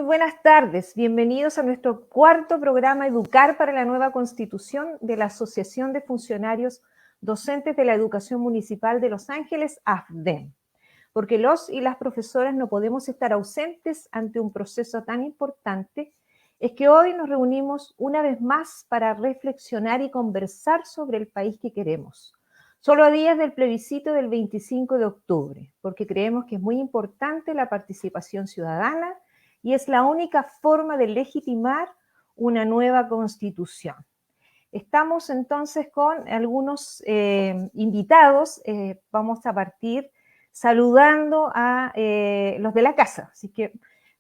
buenas tardes. Bienvenidos a nuestro cuarto programa Educar para la Nueva Constitución de la Asociación de Funcionarios Docentes de la Educación Municipal de Los Ángeles, AFDEM. Porque los y las profesoras no podemos estar ausentes ante un proceso tan importante, es que hoy nos reunimos una vez más para reflexionar y conversar sobre el país que queremos. Solo a días del plebiscito del 25 de octubre, porque creemos que es muy importante la participación ciudadana y es la única forma de legitimar una nueva constitución. Estamos entonces con algunos invitados. Vamos a partir saludando a los de la casa. Así que,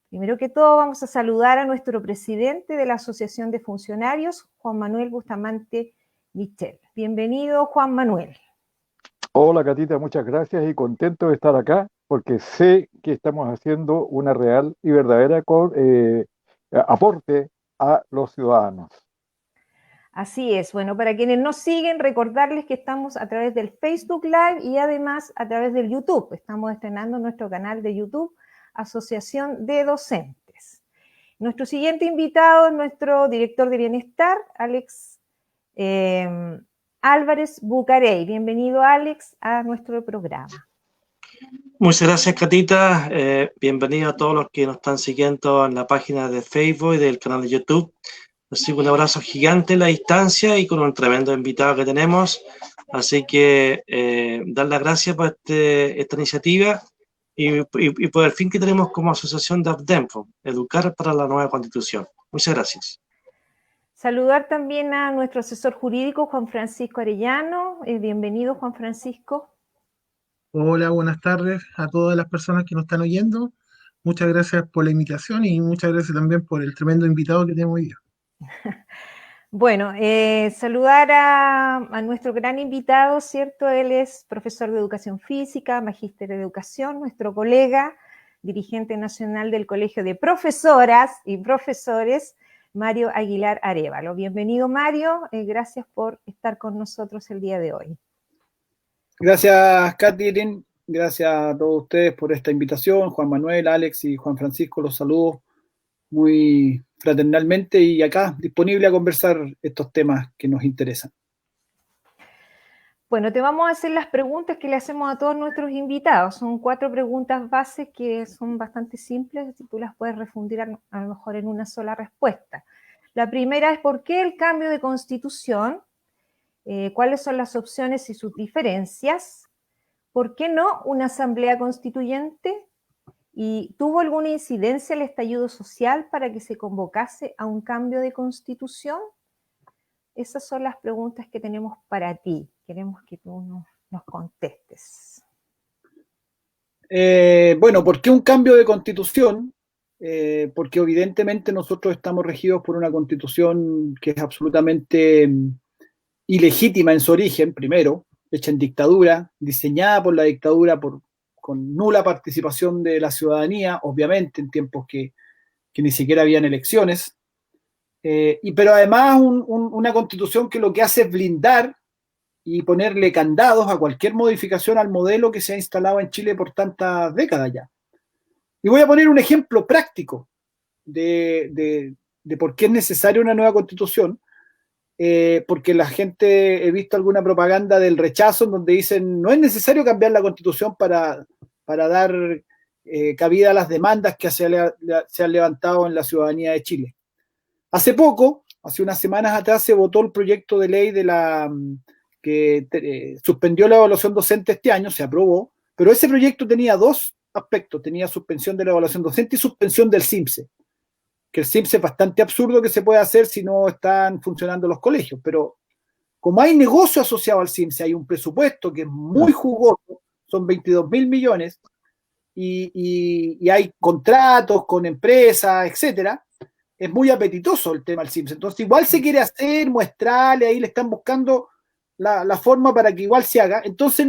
primero que todo, vamos a saludar a nuestro presidente de la Asociación de Funcionarios, Juan Manuel Bustamante Michel. Bienvenido, Juan Manuel. Hola, Catita, muchas gracias y contento de estar acá porque sé que estamos haciendo una real y verdadera aporte a los ciudadanos. Así es. Bueno, para quienes nos siguen, recordarles que estamos a través del Facebook Live y además a través del YouTube. Estamos estrenando nuestro canal de YouTube, Asociación de Docentes. Nuestro siguiente invitado es nuestro director de Bienestar, Alex Álvarez Bucarey. Bienvenido, Alex, a nuestro programa. Muchas gracias, Catita. Bienvenido a todos los que nos están siguiendo en la página de Facebook y del canal de YouTube. Así que un abrazo gigante en la distancia y con un tremendo invitado que tenemos. Así que dar las gracias por esta iniciativa y por el fin que tenemos como asociación de AFDEM, Educar para la Nueva Constitución. Muchas gracias. Saludar también a nuestro asesor jurídico, Juan Francisco Arellano. Bienvenido, Juan Francisco. Hola, buenas tardes a todas las personas que nos están oyendo. Muchas gracias por la invitación y muchas gracias también por el tremendo invitado que tenemos hoy día. Bueno, saludar a nuestro gran invitado, ¿cierto? Él es profesor de Educación Física, magíster de Educación, nuestro colega, dirigente nacional del Colegio de Profesoras y Profesores, Mario Aguilar Arévalo. Bienvenido, Mario. Gracias por estar con nosotros el día de hoy. Gracias, Catherine. Gracias a todos ustedes por esta invitación. Juan Manuel, Alex y Juan Francisco, los saludo muy fraternalmente y acá disponible a conversar estos temas que nos interesan. Bueno, te vamos a hacer las preguntas que le hacemos a todos nuestros invitados. Son 4 preguntas bases que son bastante simples y tú las puedes refundir a lo mejor en una sola respuesta. La primera es: ¿por qué el cambio de constitución? ¿Cuáles son las opciones y sus diferencias? ¿Por qué no una asamblea constituyente? ¿Y tuvo alguna incidencia el estallido social para que se convocase a un cambio de constitución? Esas son las preguntas que tenemos para ti. Queremos que tú nos contestes. Bueno, ¿por qué un cambio de constitución? Porque evidentemente nosotros estamos regidos por una constitución que es absolutamente ilegítima en su origen, primero, hecha en dictadura, diseñada por la dictadura, con nula participación de la ciudadanía, obviamente en tiempos que ni siquiera habían elecciones, pero además una constitución que lo que hace es blindar y ponerle candados a cualquier modificación al modelo que se ha instalado en Chile por tantas décadas ya. Y voy a poner un ejemplo práctico de por qué es necesaria una nueva constitución, porque la gente, he visto alguna propaganda del rechazo en donde dicen no es necesario cambiar la constitución para dar cabida a las demandas que se han levantado en la ciudadanía de Chile. Hace poco, hace unas semanas atrás, se votó el proyecto de ley que suspendió la evaluación docente este año, se aprobó, pero ese proyecto tenía 2 aspectos: tenía suspensión de la evaluación docente y suspensión del CIMSE, que el CIMSE es bastante absurdo que se pueda hacer si no están funcionando los colegios, pero como hay negocio asociado al CIMSE, hay un presupuesto que es muy jugoso, son 22.000 millones, y hay contratos con empresas, etcétera, es muy apetitoso el tema del CIMSE. Entonces igual se quiere hacer, mostrarle, ahí le están buscando la forma para que igual se haga. Entonces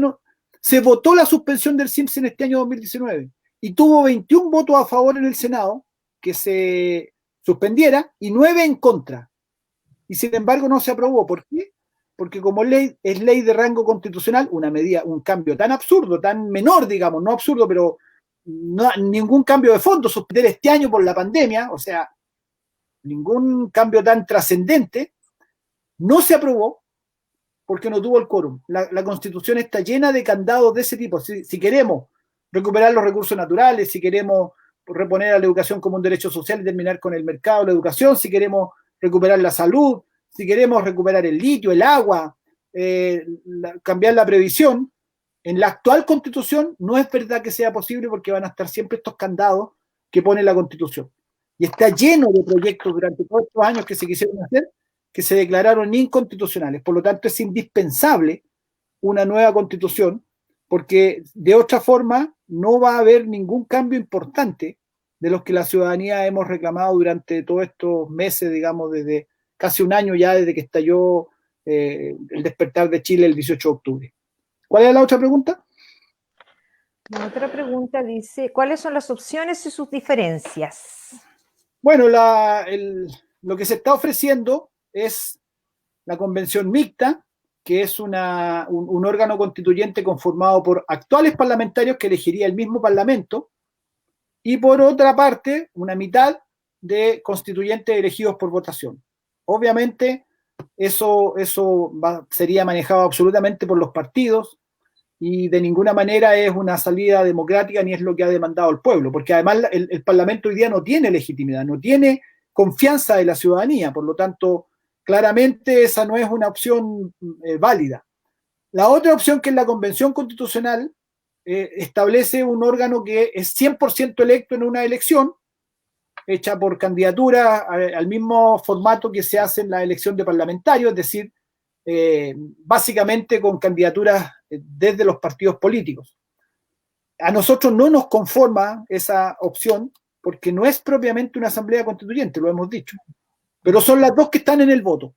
se votó la suspensión del CIMSE en este año 2019 y tuvo 21 votos a favor en el Senado que se suspendiera y 9 en contra. Y sin embargo no se aprobó. ¿Por qué? Porque como es ley de rango constitucional, una medida, un cambio tan absurdo, tan menor, digamos, no absurdo, pero ningún cambio de fondo, suspender este año por la pandemia, o sea, ningún cambio tan trascendente, no se aprobó porque no tuvo el quórum. La Constitución está llena de candados de ese tipo. Si queremos recuperar los recursos naturales, si queremos reponer a la educación como un derecho social y terminar con el mercado de la educación, si queremos recuperar la salud, si queremos recuperar el litio, el agua, cambiar la previsión, en la actual Constitución no es verdad que sea posible porque van a estar siempre estos candados que pone la Constitución. Y está lleno de proyectos durante todos estos años que se quisieron hacer que se declararon inconstitucionales. Por lo tanto, es indispensable una nueva Constitución porque de otra forma no va a haber ningún cambio importante de los que la ciudadanía hemos reclamado durante todos estos meses, digamos, desde casi un año ya desde que estalló el despertar de Chile el 18 de octubre. ¿Cuál es la otra pregunta? La otra pregunta dice, ¿cuáles son las opciones y sus diferencias? Bueno, lo que se está ofreciendo es la convención mixta, que es un órgano constituyente conformado por actuales parlamentarios que elegiría el mismo parlamento, y por otra parte, una mitad de constituyentes elegidos por votación. Obviamente, eso sería manejado absolutamente por los partidos y de ninguna manera es una salida democrática ni es lo que ha demandado el pueblo, porque además el Parlamento hoy día no tiene legitimidad, no tiene confianza de la ciudadanía, por lo tanto, claramente esa no es una opción válida. La otra opción, que es la Convención Constitucional, establece un órgano que es 100% electo en una elección, hecha por candidatura al mismo formato que se hace en la elección de parlamentarios, es decir, básicamente con candidaturas desde los partidos políticos. A nosotros no nos conforma esa opción porque no es propiamente una asamblea constituyente, lo hemos dicho, pero son las dos que están en el voto,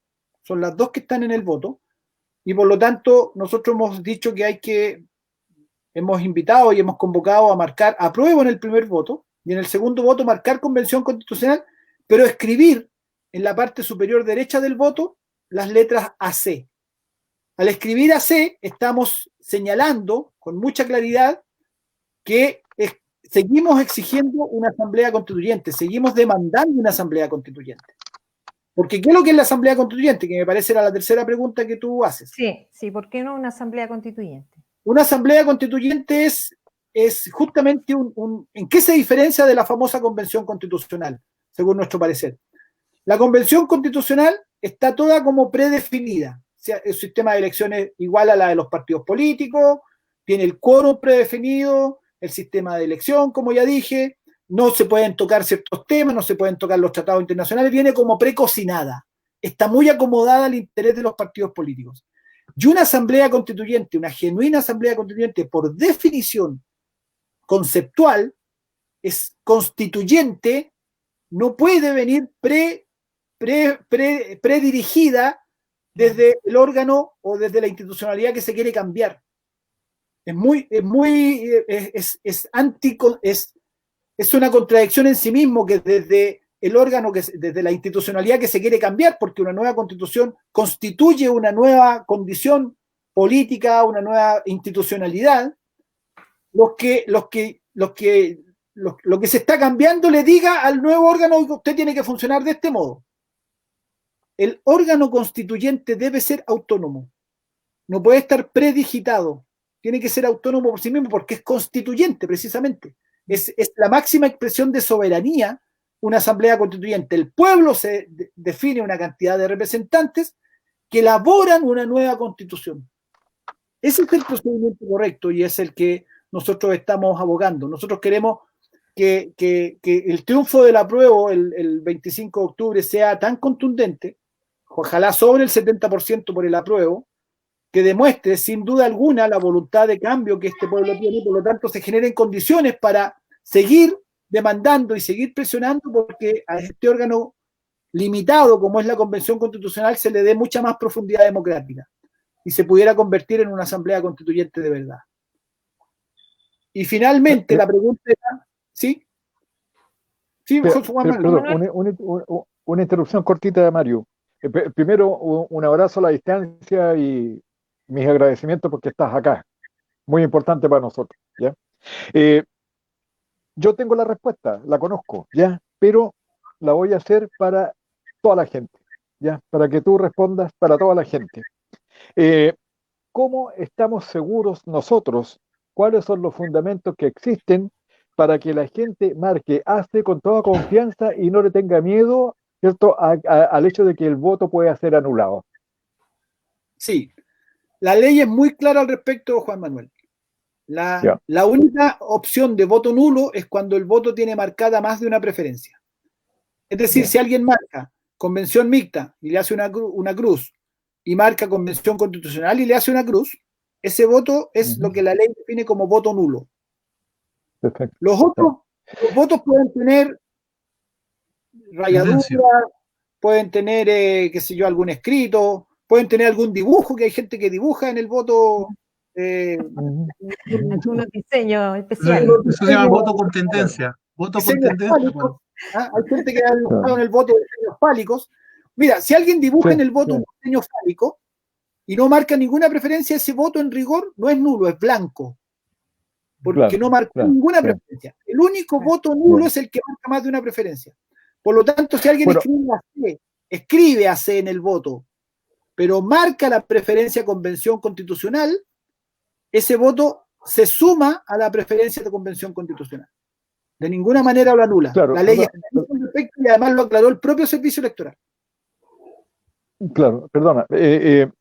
y por lo tanto nosotros hemos dicho que hemos invitado y hemos convocado a marcar apruebo en el primer voto y en el segundo voto marcar convención constitucional, pero escribir en la parte superior derecha del voto las letras AC. Al escribir AC estamos señalando con mucha claridad que seguimos exigiendo una asamblea constituyente, seguimos demandando una asamblea constituyente. Porque ¿qué es lo que es la asamblea constituyente? Que me parece era la tercera pregunta que tú haces. Sí, ¿por qué no una asamblea constituyente? Una asamblea constituyente es justamente ¿en qué se diferencia de la famosa convención constitucional, según nuestro parecer? La convención constitucional está toda como predefinida. O sea, el sistema de elecciones igual a la de los partidos políticos, tiene el quórum predefinido, el sistema de elección, como ya dije, no se pueden tocar ciertos temas, no se pueden tocar los tratados internacionales, viene como precocinada, está muy acomodada al interés de los partidos políticos. Y una asamblea constituyente, una genuina asamblea constituyente, por definición conceptual, es constituyente, no puede venir predirigida desde el órgano o desde la institucionalidad que se quiere cambiar. Es una contradicción en sí mismo que desde el órgano, desde la institucionalidad que se quiere cambiar, porque una nueva constitución constituye una nueva condición política, una nueva institucionalidad, lo que se está cambiando le diga al nuevo órgano que usted tiene que funcionar de este modo. El órgano constituyente debe ser autónomo, no puede estar predigitado, tiene que ser autónomo por sí mismo porque es constituyente precisamente. Es la máxima expresión de soberanía una asamblea constituyente. El pueblo se define una cantidad de representantes que elaboran una nueva constitución. Ese es el procedimiento correcto y es el que nosotros estamos abogando. Nosotros queremos que el triunfo del apruebo el 25 de octubre sea tan contundente, ojalá sobre el 70% por el apruebo, que demuestre sin duda alguna la voluntad de cambio que este pueblo tiene y por lo tanto se generen condiciones para seguir demandando y seguir presionando porque a este órgano limitado como es la Convención Constitucional se le dé mucha más profundidad democrática y se pudiera convertir en una asamblea constituyente de verdad. Y finalmente la pregunta era, ¿sí? Sí, Juan Manuel. Una interrupción cortita de Mario. Primero, un abrazo a la distancia y mis agradecimientos porque estás acá. Muy importante para nosotros. ¿Ya? yo tengo la respuesta, la conozco, ¿ya? Pero la voy a hacer para toda la gente, ¿ya? Para que tú respondas para toda la gente. Eh, ¿Cómo estamos seguros nosotros? ¿Cuáles son los fundamentos que existen para que la gente marque, hace con toda confianza y no le tenga miedo, ¿cierto?, al hecho de que el voto pueda ser anulado? Sí, la ley es muy clara al respecto, Juan Manuel. La única opción de voto nulo es cuando el voto tiene marcada más de una preferencia. Es decir, si alguien marca convención mixta y le hace una cruz, y marca convención constitucional y le hace una cruz, ese voto es lo que la ley define como voto nulo. Perfecto. Los votos pueden tener rayaduras, pueden tener, qué sé yo, algún escrito, pueden tener algún dibujo, que hay gente que dibuja en el voto. Algunos diseños especiales. Eso se llama voto con tendencia. Voto con tendencia. Hay gente que ha dibujado en el voto diseños fálicos. Mira, si alguien dibuja en el voto un diseño fálico y no marca ninguna preferencia, ese voto en rigor no es nulo, es blanco. Porque no marcó ninguna preferencia. El único voto nulo es el que marca más de una preferencia. Por lo tanto, si alguien escribe a C en el voto, pero marca la preferencia convención constitucional, ese voto se suma a la preferencia de convención constitucional. De ninguna manera lo anula. La ley es perfecta y además lo aclaró el propio servicio electoral. Claro, perdona.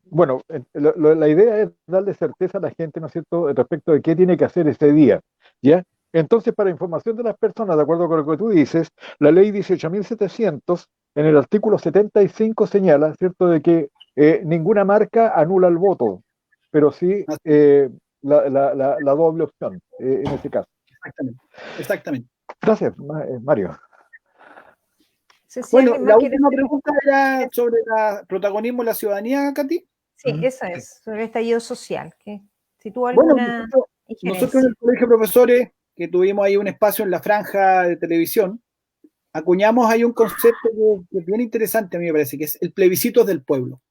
Bueno, la idea es darle certeza a la gente, ¿no es cierto?, respecto de qué tiene que hacer ese día, ¿ya? Entonces, para información de las personas, de acuerdo con lo que tú dices, la ley 18.700, en el artículo 75 señala, ¿cierto?, de que ninguna marca anula el voto, pero sí la doble opción, en ese caso. Exactamente. Gracias, Mario. Bueno, la última pregunta era sobre el protagonismo de la ciudadanía, Katy. Sí, esa es, sobre el estallido social. Si tuvo alguna nosotros en el Colegio de Profesores, que tuvimos ahí un espacio en la franja de televisión, acuñamos ahí un concepto que es bien interesante, a mí me parece, que es el plebiscito del pueblo.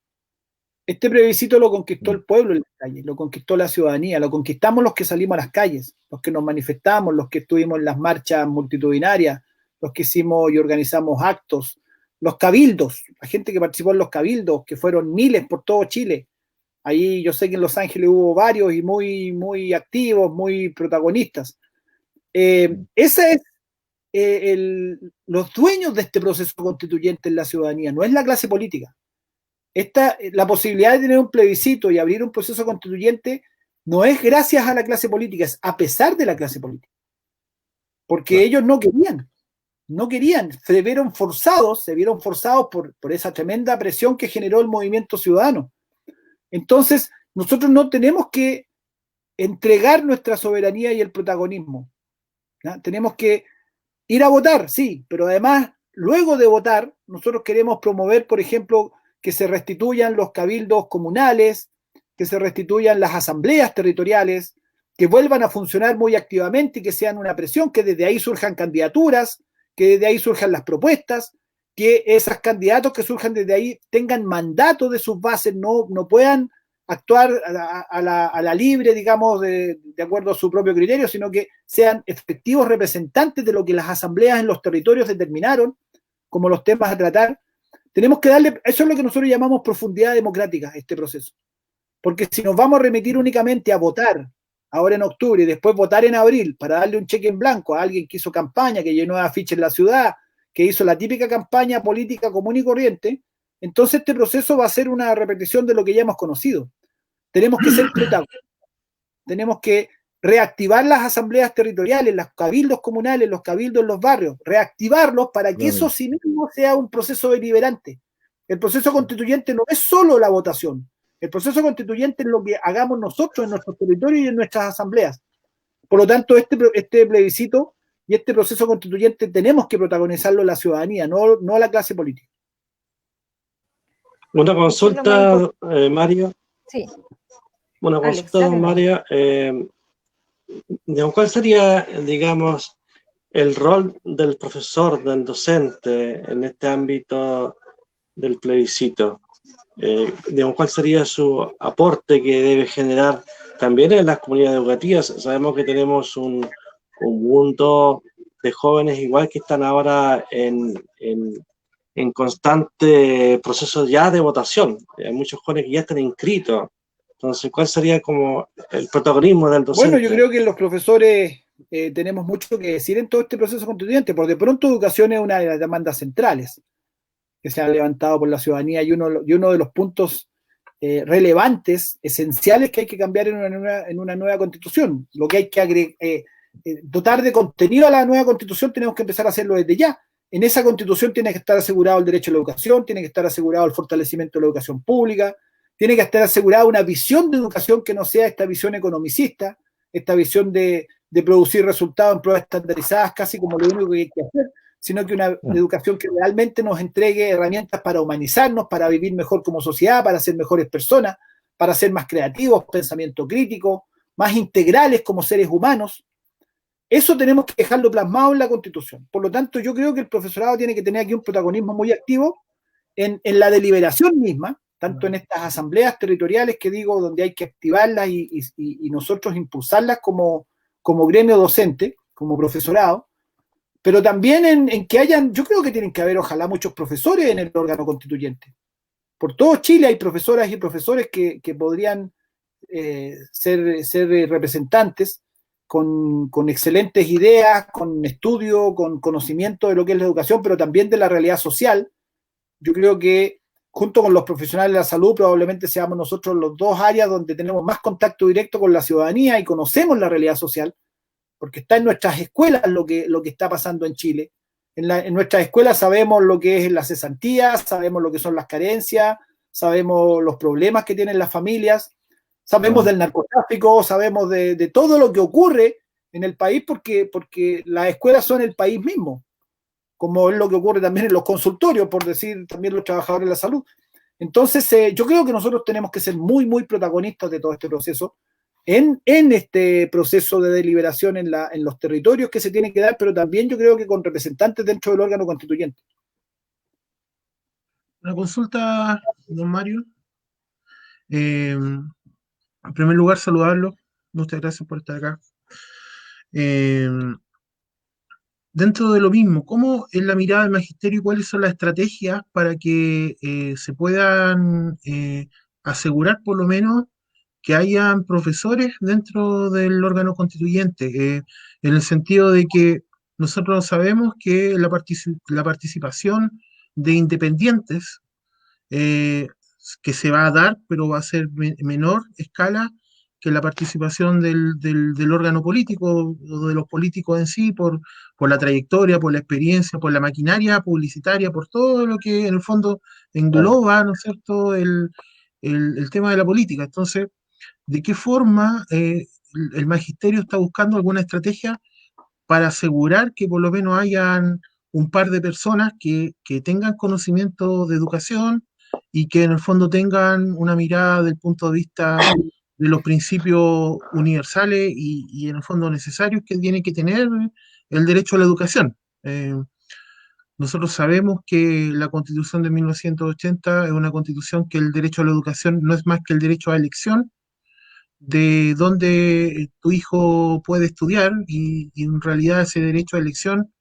Este plebiscito lo conquistó el pueblo en las calles, lo conquistó la ciudadanía, lo conquistamos los que salimos a las calles, los que nos manifestamos, los que estuvimos en las marchas multitudinarias, los que hicimos y organizamos actos, los cabildos, la gente que participó en los cabildos, que fueron miles por todo Chile. Ahí yo sé que en Los Ángeles hubo varios y muy, muy activos, muy protagonistas. Ese es los dueños de este proceso constituyente en la ciudadanía, no es la clase política. La posibilidad de tener un plebiscito y abrir un proceso constituyente no es gracias a la clase política, es a pesar de la clase política. Porque ellos no querían, se vieron forzados por esa tremenda presión que generó el movimiento ciudadano. Entonces, nosotros no tenemos que entregar nuestra soberanía y el protagonismo. ¿Ya? Tenemos que ir a votar, sí, pero además, luego de votar, nosotros queremos promover, por ejemplo, que se restituyan los cabildos comunales, que se restituyan las asambleas territoriales, que vuelvan a funcionar muy activamente y que sean una presión, que desde ahí surjan candidaturas, que desde ahí surjan las propuestas, que esos candidatos que surjan desde ahí tengan mandato de sus bases, no puedan actuar a la libre, digamos, de acuerdo a su propio criterio, sino que sean efectivos representantes de lo que las asambleas en los territorios determinaron como los temas a tratar. Tenemos que darle, eso es lo que nosotros llamamos profundidad democrática, este proceso. Porque si nos vamos a remitir únicamente a votar ahora en octubre y después votar en abril para darle un cheque en blanco a alguien que hizo campaña, que llenó de afiches en la ciudad, que hizo la típica campaña política común y corriente, entonces este proceso va a ser una repetición de lo que ya hemos conocido. Tenemos que ser protagonistas, tenemos que reactivar las asambleas territoriales, los cabildos comunales, los cabildos en los barrios, reactivarlos para que eso sí mismo sea un proceso deliberante. El proceso constituyente no es solo la votación. El proceso constituyente es lo que hagamos nosotros en nuestros territorios y en nuestras asambleas. Por lo tanto, este plebiscito y este proceso constituyente tenemos que protagonizarlo la ciudadanía, no la clase política. Una consulta, Mario. Sí. Una consulta, Mario. ¿Cuál sería, digamos, el rol del profesor, del docente en este ámbito del plebiscito? ¿Cuál sería su aporte que debe generar también en las comunidades educativas? Sabemos que tenemos un mundo de jóvenes igual que están ahora en constante proceso ya de votación. Hay muchos jóvenes que ya están inscritos. Entonces, ¿cuál sería como el protagonismo del docente? Bueno, yo creo que los profesores tenemos mucho que decir en todo este proceso constituyente, porque de pronto educación es una de las demandas centrales que se han levantado por la ciudadanía y uno de los puntos relevantes, esenciales que hay que cambiar en una nueva constitución. Lo que hay que dotar de contenido a la nueva constitución tenemos que empezar a hacerlo desde ya. En esa constitución tiene que estar asegurado el derecho a la educación, tiene que estar asegurado el fortalecimiento de la educación pública, tiene que estar asegurada una visión de educación que no sea esta visión economicista, esta visión de producir resultados en pruebas estandarizadas, casi como lo único que hay que hacer, sino que una educación que realmente nos entregue herramientas para humanizarnos, para vivir mejor como sociedad, para ser mejores personas, para ser más creativos, pensamiento crítico, más integrales como seres humanos. Eso tenemos que dejarlo plasmado en la Constitución. Por lo tanto, yo creo que el profesorado tiene que tener aquí un protagonismo muy activo en la deliberación misma, tanto en estas asambleas territoriales que digo, donde hay que activarlas y nosotros impulsarlas como gremio docente, como profesorado, pero también en que hayan, yo creo que tienen que haber ojalá muchos profesores en el órgano constituyente. Por todo Chile hay profesoras y profesores que podrían ser representantes con excelentes ideas, con estudio, con conocimiento de lo que es la educación, pero también de la realidad social. Yo creo que junto con los profesionales de la salud probablemente seamos nosotros los dos áreas donde tenemos más contacto directo con la ciudadanía y conocemos la realidad social, porque está en nuestras escuelas lo que está pasando en Chile. En nuestras escuelas sabemos lo que es la cesantía, sabemos lo que son las carencias, sabemos los problemas que tienen las familias, sabemos del narcotráfico, sabemos de todo lo que ocurre en el país, porque las escuelas son el país mismo, como es lo que ocurre también en los consultorios, por decir también los trabajadores de la salud. Entonces, yo creo que nosotros tenemos que ser muy, muy protagonistas de todo este proceso, en este proceso de deliberación en los territorios que se tiene que dar, pero también yo creo que con representantes dentro del órgano constituyente. Una consulta, don Mario. En primer lugar, saludarlo. Muchas gracias por estar acá. Dentro de lo mismo, ¿cómo es la mirada del magisterio y cuáles son las estrategias para que se puedan asegurar por lo menos que hayan profesores dentro del órgano constituyente? En el sentido de que nosotros sabemos que la participación de independientes que se va a dar, pero va a ser menor escala que la participación del órgano político o de los políticos en sí, por la trayectoria, por la experiencia, por la maquinaria publicitaria, por todo lo que en el fondo engloba, ¿no es cierto?, el tema de la política. Entonces, ¿de qué forma el magisterio está buscando alguna estrategia para asegurar que por lo menos hayan un par de personas que tengan conocimiento de educación y que en el fondo tengan una mirada del punto de vista de los principios universales y en el fondo necesarios que tiene que tener el derecho a la educación? Nosotros sabemos que la Constitución de 1980 es una constitución que el derecho a la educación no es más que el derecho a elección de dónde tu hijo puede estudiar y en realidad ese derecho a elección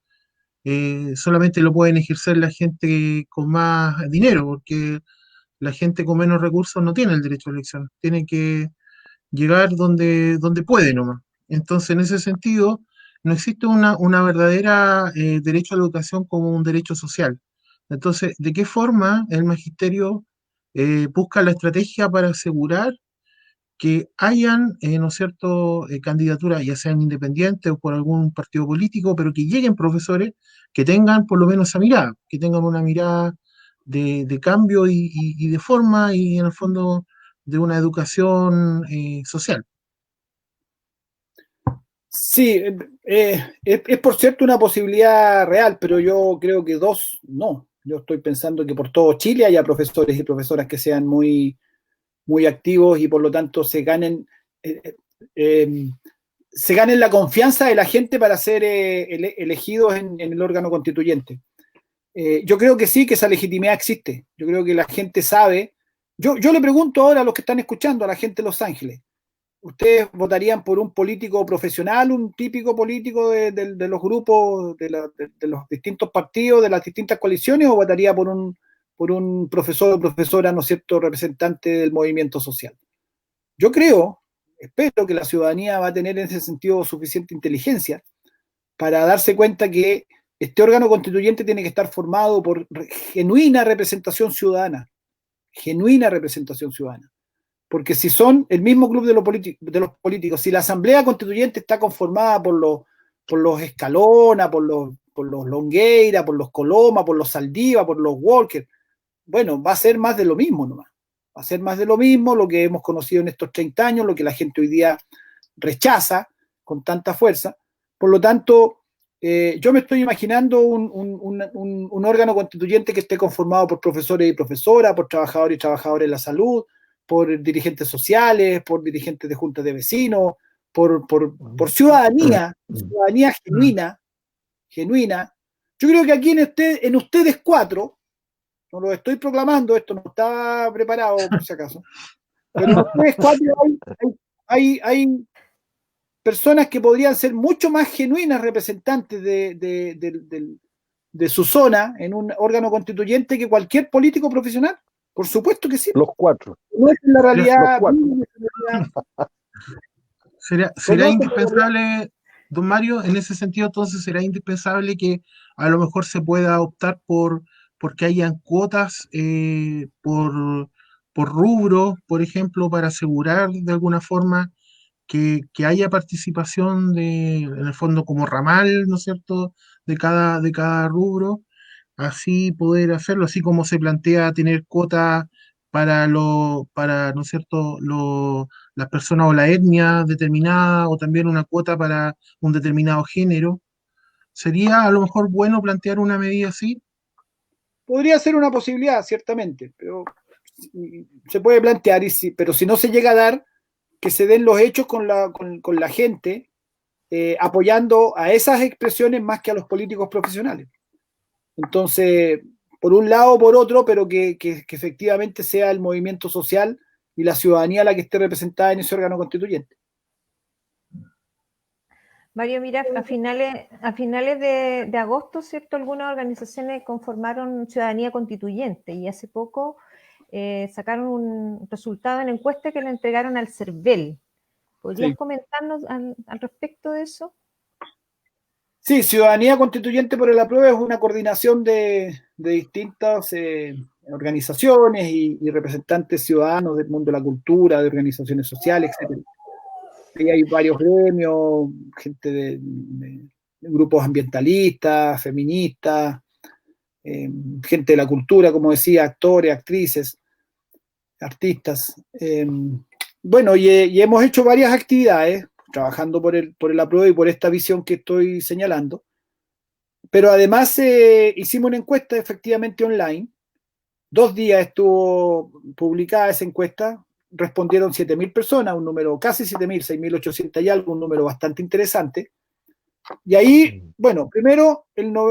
solamente lo pueden ejercer la gente con más dinero, porque la gente con menos recursos no tiene el derecho a elección, tiene que llegar donde puede nomás. Entonces, en ese sentido, no existe una verdadera derecho a la educación como un derecho social. Entonces, ¿de qué forma el magisterio busca la estrategia para asegurar que hayan, ¿no es cierto?, candidaturas, ya sean independientes o por algún partido político, pero que lleguen profesores que tengan por lo menos esa mirada, que tengan una mirada de cambio y de forma y en el fondo de una educación social? Sí, es por cierto una posibilidad real, pero yo creo que dos no. Yo estoy pensando que por todo Chile haya profesores y profesoras que sean muy, muy activos y por lo tanto se ganen la confianza de la gente para ser elegidos en el órgano constituyente. Yo creo que sí, que esa legitimidad existe. Yo creo que la gente sabe. Yo le pregunto ahora a los que están escuchando, a la gente de Los Ángeles, ¿Ustedes votarían por un político profesional, un típico político de los grupos, de los distintos partidos, de las distintas coaliciones, o votaría por un profesor o profesora, ¿no es cierto?, representante del movimiento social? Yo espero que la ciudadanía va a tener en ese sentido suficiente inteligencia para darse cuenta que este órgano constituyente tiene que estar formado por genuina representación ciudadana, porque si son el mismo club de los políticos, si la Asamblea Constituyente está conformada por los Escalona, por los Longueira, por los Coloma, por los Saldiva, por los Walker, bueno, va a ser más de lo mismo nomás. Va a ser más de lo mismo, lo que hemos conocido en estos 30 años, lo que la gente hoy día rechaza con tanta fuerza. Por lo tanto, yo me estoy imaginando un órgano constituyente que esté conformado por profesores y profesoras, por trabajadores y trabajadoras de la salud, por dirigentes sociales, por dirigentes de juntas de vecinos, por ciudadanía genuina. Yo creo que aquí en ustedes cuatro, no lo estoy proclamando, esto no está preparado por si acaso, pero en ustedes cuatro hay personas que podrían ser mucho más genuinas representantes de su zona en un órgano constituyente que cualquier político profesional. Por supuesto que sí. Los cuatro. No es la realidad. Será indispensable, don Mario, en ese sentido, entonces será indispensable que a lo mejor se pueda optar porque hayan cuotas por rubro, por ejemplo, para asegurar de alguna forma que haya participación en el fondo como ramal, ¿no es cierto?, de cada rubro, así poder hacerlo, así como se plantea tener cuotas para ¿no es cierto?, las personas o la etnia determinada, o también una cuota para un determinado género. ¿Sería a lo mejor bueno plantear una medida así? Podría ser una posibilidad, ciertamente, pero se puede plantear, pero si no se llega a dar, que se den los hechos con la gente, apoyando a esas expresiones más que a los políticos profesionales. Entonces, por un lado o por otro, pero que efectivamente sea el movimiento social y la ciudadanía la que esté representada en ese órgano constituyente. Mario, mira, a finales de agosto, ¿cierto? Algunas organizaciones conformaron Ciudadanía Constituyente y hace poco sacaron un resultado en la encuesta que le entregaron al CERVEL. ¿Podrías comentarnos al respecto de eso? Sí, Ciudadanía Constituyente por el Apruebo es una coordinación de distintas organizaciones y representantes ciudadanos del mundo de la cultura, de organizaciones sociales, etc. Ahí hay varios gremios, gente de grupos ambientalistas, feministas, gente de la cultura, como decía, actores, actrices, artistas. Bueno, y hemos hecho varias actividades trabajando por el Apruebo y por esta visión que estoy señalando. Pero además hicimos una encuesta efectivamente online. 2 días estuvo publicada esa encuesta. Respondieron 7.000 personas, un número casi 7.000, 6.800 y algo, un número bastante interesante. Y ahí, bueno, primero,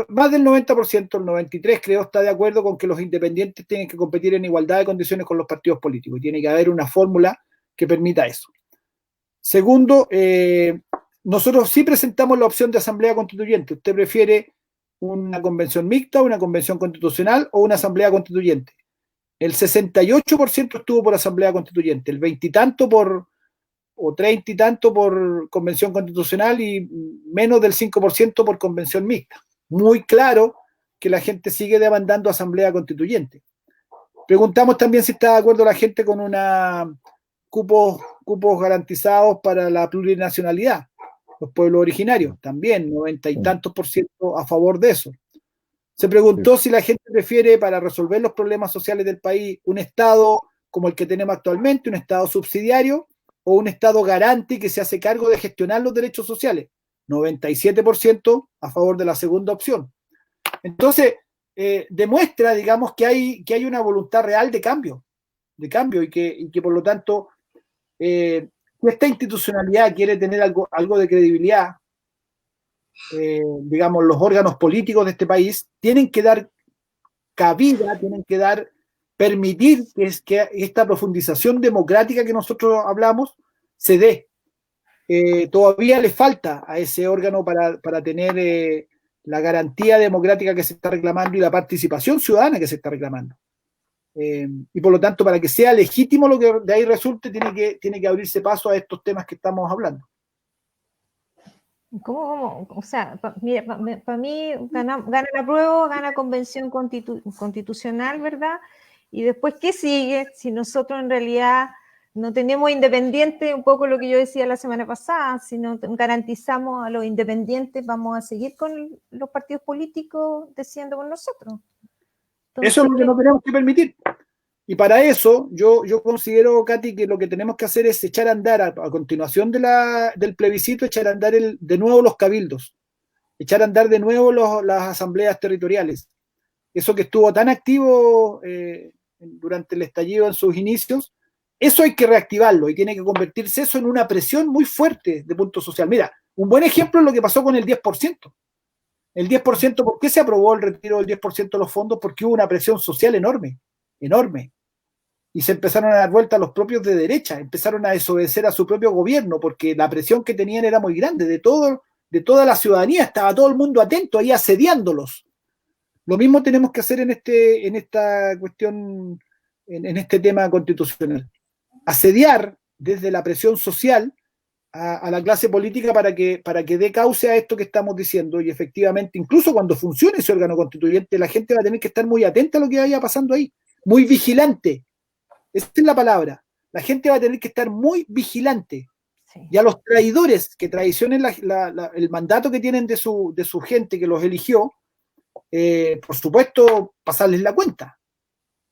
más del 90%, el 93% creo, está de acuerdo con que los independientes tienen que competir en igualdad de condiciones con los partidos políticos y tiene que haber una fórmula que permita eso. Segundo, nosotros sí presentamos la opción de asamblea constituyente. ¿Usted prefiere una convención mixta, una convención constitucional o una asamblea constituyente? El 68% estuvo por asamblea constituyente, el 20 y tanto o 30 y tanto por convención constitucional y menos del 5% por convención mixta. Muy claro que la gente sigue demandando asamblea constituyente. Preguntamos también si está de acuerdo la gente con cupos garantizados para la plurinacionalidad, los pueblos originarios, también 90 y tantos % a favor de eso. Se preguntó si la gente prefiere, para resolver los problemas sociales del país, un Estado como el que tenemos actualmente, un Estado subsidiario, o un Estado garante que se hace cargo de gestionar los derechos sociales. 97% a favor de la segunda opción. Entonces, demuestra, digamos, que hay una voluntad real de cambio y que por lo tanto, esta institucionalidad quiere tener algo de credibilidad. Digamos, los órganos políticos de este país tienen que dar cabida, permitir que esta profundización democrática que nosotros hablamos se dé. Todavía le falta a ese órgano para tener la garantía democrática que se está reclamando y la participación ciudadana que se está reclamando. Y por lo tanto, para que sea legítimo lo que de ahí resulte, tiene que abrirse paso a estos temas que estamos hablando. ¿Cómo? O sea, para mí gana la prueba, gana convención constitucional, ¿verdad? Y después, ¿qué sigue? Si nosotros en realidad no tenemos independientes, un poco lo que yo decía la semana pasada, si no garantizamos a los independientes, vamos a seguir con los partidos políticos decidiendo por nosotros. Entonces, eso es lo que no tenemos que permitir. Y para eso, yo considero, Katy, que lo que tenemos que hacer es echar a andar, a continuación del plebiscito, echar a andar de nuevo los cabildos, echar a andar de nuevo las asambleas territoriales. Eso que estuvo tan activo durante el estallido en sus inicios, eso hay que reactivarlo y tiene que convertirse eso en una presión muy fuerte de punto social. Mira, un buen ejemplo es lo que pasó con el 10%. El 10%, ¿por qué se aprobó el retiro del 10% de los fondos? Porque hubo una presión social enorme, enorme. Y se empezaron a dar vuelta a los propios de derecha, empezaron a desobedecer a su propio gobierno, porque la presión que tenían era muy grande, de toda la ciudadanía, estaba todo el mundo atento ahí asediándolos. Lo mismo tenemos que hacer en esta cuestión, en este tema constitucional. Asediar desde la presión social a la clase política para que dé cauce a esto que estamos diciendo, y efectivamente, incluso cuando funcione ese órgano constituyente, la gente va a tener que estar muy atenta a lo que vaya pasando ahí, muy vigilante. Esa es la palabra. La gente va a tener que estar muy vigilante. Sí. Y a los traidores que traicionen el mandato que tienen de su gente que los eligió, por supuesto, pasarles la cuenta.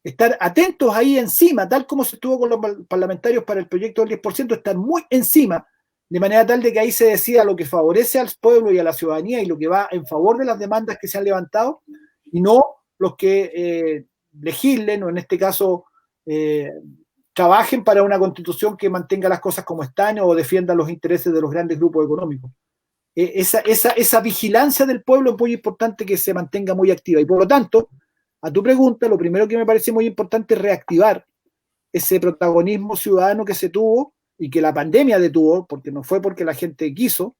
Estar atentos ahí encima, tal como se estuvo con los parlamentarios para el proyecto del 10%, estar muy encima, de manera tal de que ahí se decida lo que favorece al pueblo y a la ciudadanía y lo que va en favor de las demandas que se han levantado, y no los que legislen, o en este caso trabajen para una constitución que mantenga las cosas como están o defienda los intereses de los grandes grupos económicos. Esa vigilancia del pueblo es muy importante que se mantenga muy activa, y por lo tanto, a tu pregunta, lo primero que me parece muy importante es reactivar ese protagonismo ciudadano que se tuvo y que la pandemia detuvo, porque no fue porque la gente quiso,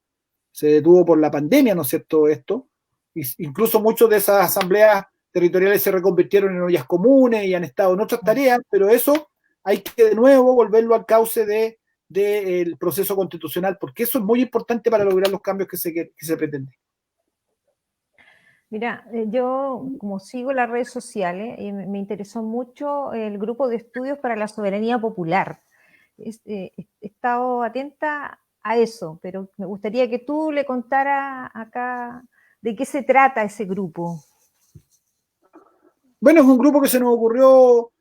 se detuvo por la pandemia, ¿no es cierto? Esto, incluso muchos de esas asambleas territoriales se reconvirtieron en ollas comunes y han estado en otras tareas, pero eso hay que de nuevo volverlo al cauce del proceso constitucional, porque eso es muy importante para lograr los cambios que se pretenden. Mira, yo como sigo las redes sociales, me interesó mucho el grupo de estudios para la soberanía popular. He estado atenta a eso, pero me gustaría que tú le contaras acá de qué se trata ese grupo. Bueno, es un grupo que se nos ocurrió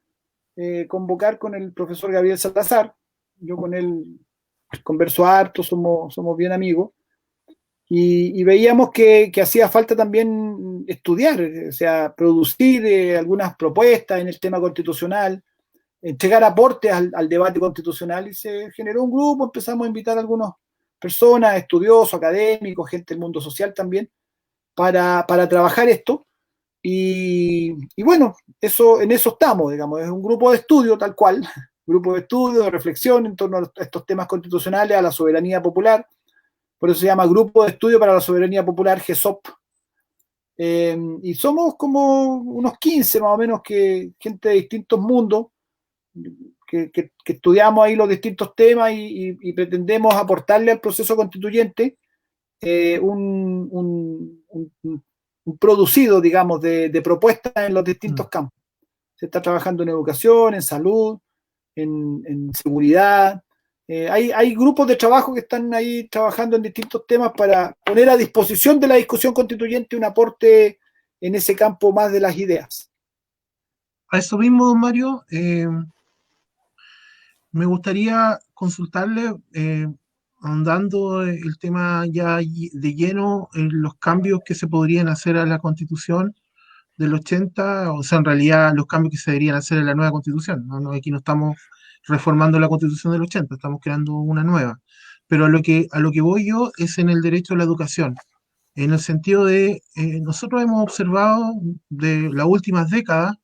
convocar con el profesor Gabriel Salazar. Yo con él converso harto, somos bien amigos. Y veíamos que hacía falta también estudiar, o sea, producir algunas propuestas en el tema constitucional, entregar aportes al debate constitucional, y se generó un grupo, empezamos a invitar a algunas personas, estudiosos, académicos, gente del mundo social también, para trabajar esto. Y bueno, en eso estamos, digamos, es un grupo de estudio tal cual, grupo de estudio, de reflexión en torno a estos temas constitucionales, a la soberanía popular. Por eso se llama Grupo de Estudio para la Soberanía Popular, GESOP. Y somos como unos 15 más o menos, gente de distintos mundos, que estudiamos ahí los distintos temas y pretendemos aportarle al proceso constituyente un producido, digamos, de propuestas en los distintos campos. Se está trabajando en educación, en salud, en seguridad. Hay grupos de trabajo que están ahí trabajando en distintos temas para poner a disposición de la discusión constituyente un aporte en ese campo más de las ideas. A eso mismo, don Mario, me gustaría consultarle, ahondando el tema ya de lleno en los cambios que se podrían hacer a la Constitución del 80, o sea, en realidad los cambios que se deberían hacer en la nueva Constitución. Aquí no estamos reformando la Constitución del 80, estamos creando una nueva. Pero a lo que voy yo es en el derecho a la educación, en el sentido de, nosotros hemos observado de las últimas décadas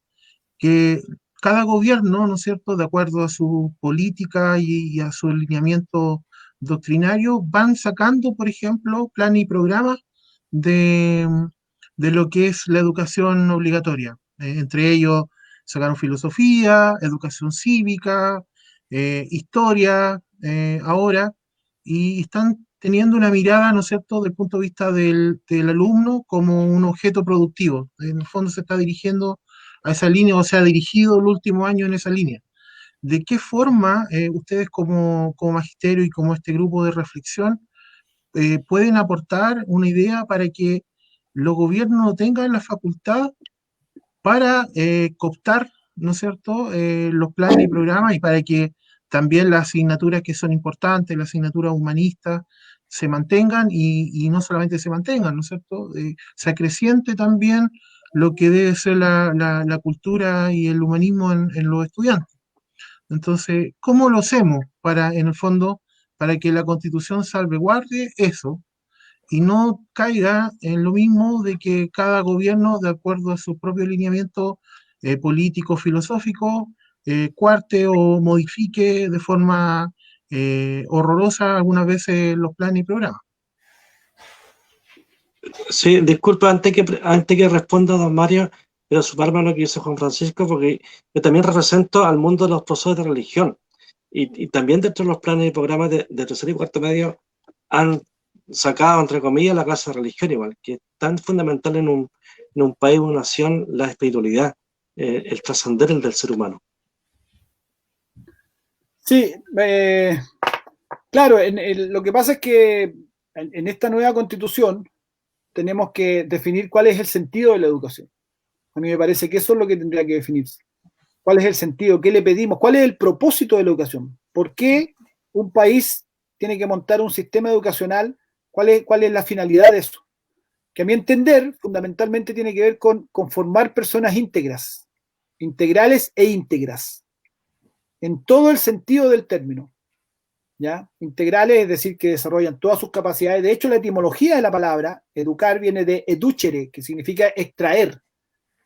que cada gobierno, ¿no es cierto?, de acuerdo a su política y a su alineamiento doctrinario, van sacando, por ejemplo, planes y programas de, de lo que es la educación obligatoria. Entre ellos sacaron filosofía, educación cívica, historia, ahora, y están teniendo una mirada, ¿no es cierto?, desde el punto de vista del alumno como un objeto productivo. En el fondo se está dirigiendo a esa línea, o se ha dirigido el último año en esa línea. ¿De qué forma ustedes como magisterio y como este grupo de reflexión pueden aportar una idea para que los gobiernos tengan la facultad para cooptar, ¿no es cierto?, los planes y programas, y para que también las asignaturas que son importantes, las asignaturas humanistas, se mantengan y no solamente se mantengan, ¿no es cierto?, se acreciente también lo que debe ser la cultura y el humanismo en los estudiantes. Entonces, ¿cómo lo hacemos para, en el fondo, para que la Constitución salvaguarde eso y no caiga en lo mismo de que cada gobierno, de acuerdo a su propio lineamiento político, filosófico, cuarte o modifique de forma horrorosa algunas veces los planes y programas? Sí, disculpa, antes que responda don Mario, pero sumarme a lo que dice Juan Francisco, porque yo también represento al mundo de los profesores de religión, y también dentro de los planes y programas de tercer y cuarto medio han sacado, entre comillas, la clase de religión, igual, que es tan fundamental en un país, una nación, la espiritualidad, el trascender el del ser humano. Sí, claro, lo que pasa es que en esta nueva constitución tenemos que definir cuál es el sentido de la educación. A mí me parece que eso es lo que tendría que definirse. ¿Cuál es el sentido? ¿Qué le pedimos? ¿Cuál es el propósito de la educación? ¿Por qué un país tiene que montar un sistema educacional? ¿Cuál es la finalidad de eso? Que a mi entender, fundamentalmente tiene que ver con formar personas íntegras, integrales e íntegras, en todo el sentido del término. ¿Ya? Integrales, es decir, que desarrollan todas sus capacidades. De hecho, la etimología de la palabra educar viene de educere, que significa extraer,